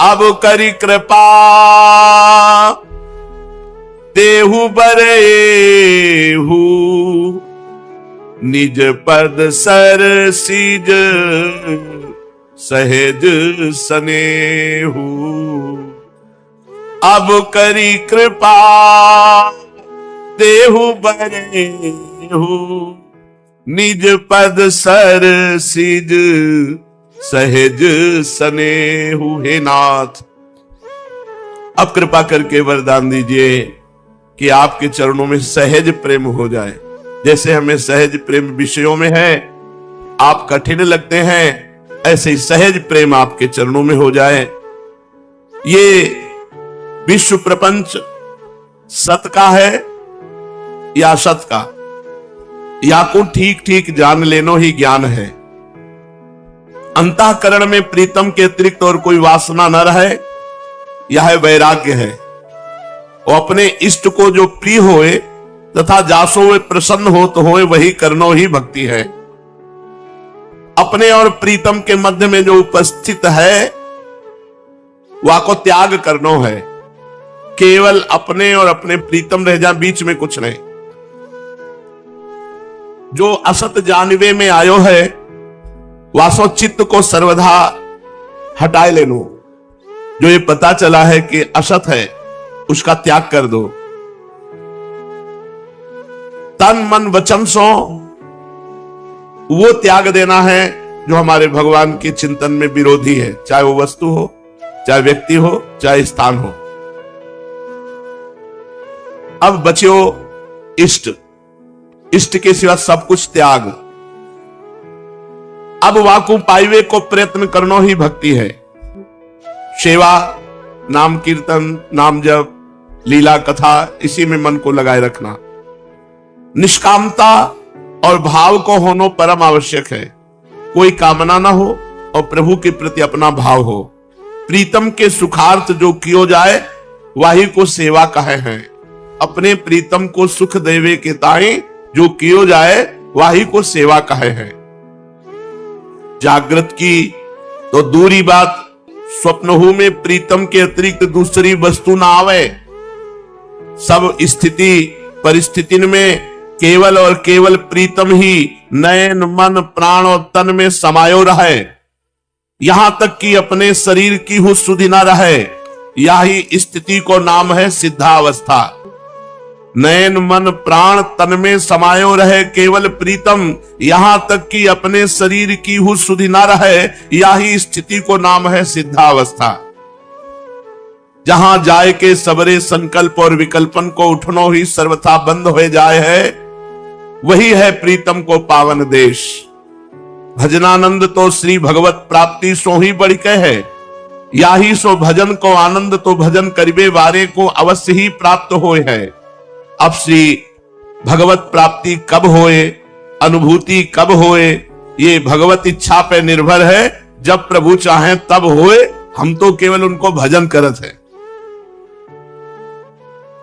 अब करी कृपा देहु बरेहु, निज पद सर सिज सहज सनेहु। अब करी कृपा देहु बरेहु, निज पद सर सिज सहज सनेहु। हे नाथ, अब कृपा करके वरदान दीजिए कि आपके चरणों में सहज प्रेम हो जाए। जैसे हमें सहज प्रेम विषयों में है, आप कठिन लगते हैं, ऐसे ही सहज प्रेम आपके चरणों में हो जाए। ये विश्व प्रपंच सत का है या असत का, या को ठीक ठीक जान लेनो ही ज्ञान है। अंतःकरण में प्रीतम के अतिरिक्त और कोई वासना न रहे, यह वैराग्य है। और अपने इष्ट को जो प्रिय होए तथा जासो वे प्रसन्न हो तो होए, वही करनो ही भक्ति है। अपने और प्रीतम के मध्य में जो उपस्थित है वह को त्याग करनो है। केवल अपने और अपने प्रीतम रह जा, बीच में कुछ नहीं। जो असत जानवे में आयो है, वासो चित्त को सर्वधा हटाए लेनो। जो ये पता चला है कि असत है, उसका त्याग कर दो। तन मन वचन सो वो त्याग देना है जो हमारे भगवान के चिंतन में विरोधी है, चाहे वो वस्तु हो, चाहे व्यक्ति हो, चाहे स्थान हो। अब बच्चों इष्ट, इष्ट के सिवा सब कुछ त्याग। अब वाकु पाइवे को प्रयत्न करना ही भक्ति है। सेवा, नाम कीर्तन, नाम जप, लीला कथा, इसी में मन को लगाए रखना। निष्कामता और भाव को होना परम आवश्यक है। कोई कामना ना हो और प्रभु के प्रति अपना भाव हो। प्रीतम के सुखार्थ जो कियो जाए, वाही को सेवा कहे हैं। अपने प्रीतम को सुख देवे के ताई जो कियो जाए, वाही को सेवा कहे हैं। जागृत की तो दूरी बात, स्वप्नहु में प्रीतम के अतिरिक्त दूसरी वस्तु ना आवे। सब स्थिति परिस्थिति में केवल और केवल प्रीतम ही नयन मन प्राण और तन में समायो रहे। यहां तक कि अपने शरीर की हुँ सुधि न रहे, यही स्थिति को नाम है सिद्धावस्था। नयन मन प्राण तन में समायो रहे केवल प्रीतम, यहां तक कि अपने शरीर की हुँ सुधि न रहे, यही स्थिति को नाम है सिद्धावस्था। जहां जाए के सबरे संकल्प और विकल्पन को उठनो ही सर्वथा बंद हो जाए है, वही है प्रीतम को पावन देश। भजनानंद तो श्री भगवत प्राप्ति सो ही बढ़ के है। याही सो भजन को आनंद तो भजन करिबे वारे को अवश्य ही प्राप्त होए है। अब श्री भगवत प्राप्ति कब होए, अनुभूति कब होए, ये भगवत इच्छा पे निर्भर है। जब प्रभु चाहें तब होए, हम तो केवल उनको भजन करत है।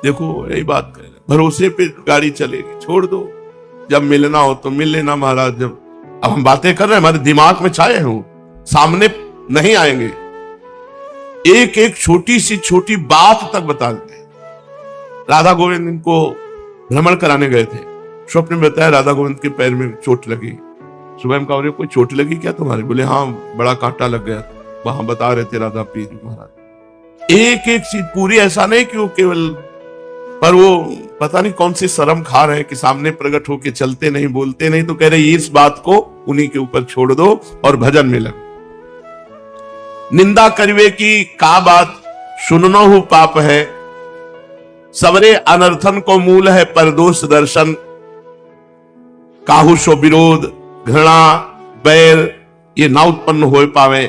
देखो यही बात कह रहे, भरोसे पे गाड़ी चलेगी, छोड़ दो, जब मिलना हो तो मिल लेना महाराज। जब अब हम बातें कर रहे हैं, हमारे दिमाग में छाए हूं, सामने नहीं आएंगे। एक एक छोटी सी छोटी बात तक बता देते। राधा गोविंद इनको भ्रमण कराने गए थे, स्वप्न में बताया राधा गोविंद के पैर में चोट लगी। सुबह में कहा कोई चोट लगी क्या तुम्हारे? बोले हाँ बड़ा कांटा लग गया। वहां बता रहे थे राधा पीर महाराज, एक एक चीज पूरी। ऐसा नहीं कि वो केवल, पर वो पता नहीं कौन सी शर्म खा रहे हैं कि सामने प्रकट होके चलते नहीं, बोलते नहीं, तो कह रहे इस बात को उन्हीं के ऊपर छोड़ दो और भजन में लग। निंदा करिवे की का बात सुनना हो पाप है, सबरे अनर्थन को मूल है परदोष दर्शन। काहू सो विरोध घृणा बैर ये ना उत्पन्न हो पावे।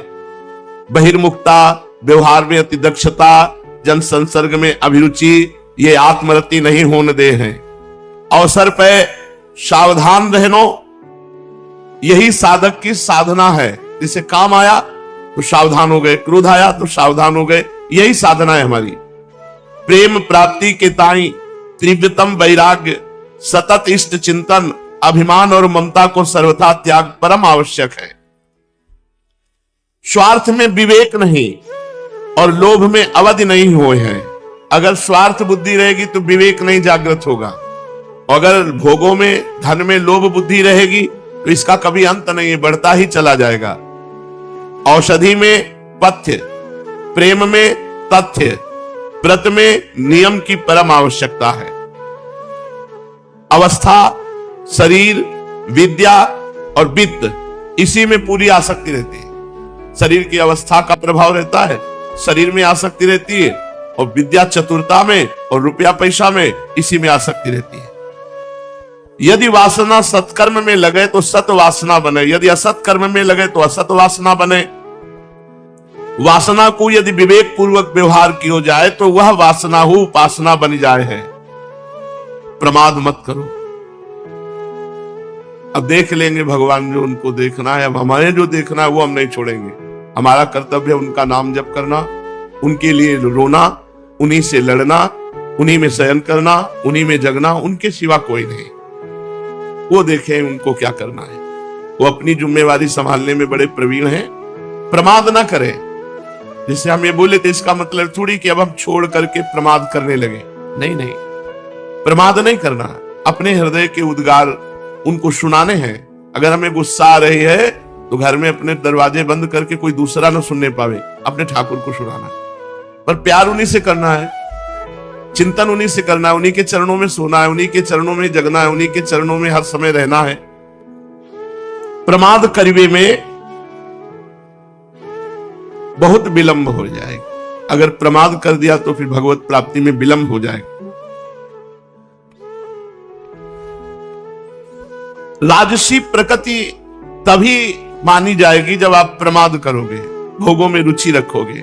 बहिर्मुखता व्यवहार में अति दक्षता, जन संसर्ग में अभिरुचि, ये आत्मरति नहीं होने दे हैं। अवसर पे सावधान रहनो, यही साधक की साधना है। जिसे काम आया तो सावधान हो गए, क्रोध आया तो सावधान हो गए, यही साधना है हमारी। प्रेम प्राप्ति के ताई तीव्रतम वैराग्य, सतत इष्ट चिंतन, अभिमान और ममता को सर्वथा त्याग परम आवश्यक है। स्वार्थ में विवेक नहीं और लोभ में अवधि नहीं हुए हैं। अगर स्वार्थ बुद्धि रहेगी तो विवेक नहीं जागृत होगा, अगर भोगों में धन में लोभ बुद्धि रहेगी तो इसका कभी अंत नहीं, बढ़ता ही चला जाएगा। औषधि में पथ्य, प्रेम में तथ्य, व्रत में नियम की परम आवश्यकता है। अवस्था, शरीर, विद्या और वित्त, इसी में पूरी आसक्ति रहती है। शरीर की अवस्था का प्रभाव रहता है, शरीर में आसक्ति रहती है, और विद्या चतुरता में और रुपया पैसा में, इसी में आसक्ति रहती है। यदि वासना सत्कर्म में लगे तो सत वासना बने, यदि असत कर्म में लगे तो असत वासना बने। वासना को यदि विवेक पूर्वक व्यवहार किया जाए तो वह वासना हो उपासना बन जाए है। प्रमाद मत करो। अब देख लेंगे भगवान जो उनको देखना है, अब हमारे जो देखना है वो हम नहीं छोड़ेंगे। हमारा कर्तव्य है उनका नाम जप करना, उनके लिए रोना, उन्हीं से लड़ना, उन्हीं में शयन करना, उन्हीं में जगना, उनके सिवा कोई नहीं। वो देखें उनको क्या करना है, वो अपनी जिम्मेवारी संभालने में बड़े प्रवीण हैं। प्रमाद ना करें। जिससे हम ये बोले थे इसका मतलब थोड़ी कि अब हम छोड़ करके प्रमाद करने लगे, नहीं नहीं, प्रमाद नहीं करना। अपने हृदय के उद्गार उनको सुनाने हैं। अगर हमें गुस्सा आ रही है तो घर में अपने दरवाजे बंद करके कोई दूसरा ना सुनने पावे, अपने ठाकुर को सुनाना। पर प्यार उन्हीं से करना है, चिंतन उन्हीं से करना है, उन्हीं के चरणों में सोना है, उन्हीं के चरणों में जगना है, उन्हीं के चरणों में हर समय रहना है। प्रमाद करिवे में बहुत विलंब हो जाएगा। अगर प्रमाद कर दिया तो फिर भगवत प्राप्ति में विलंब हो जाएगा। राजसी प्रकृति तभी मानी जाएगी जब आप प्रमाद करोगे, भोगों में रुचि रखोगे।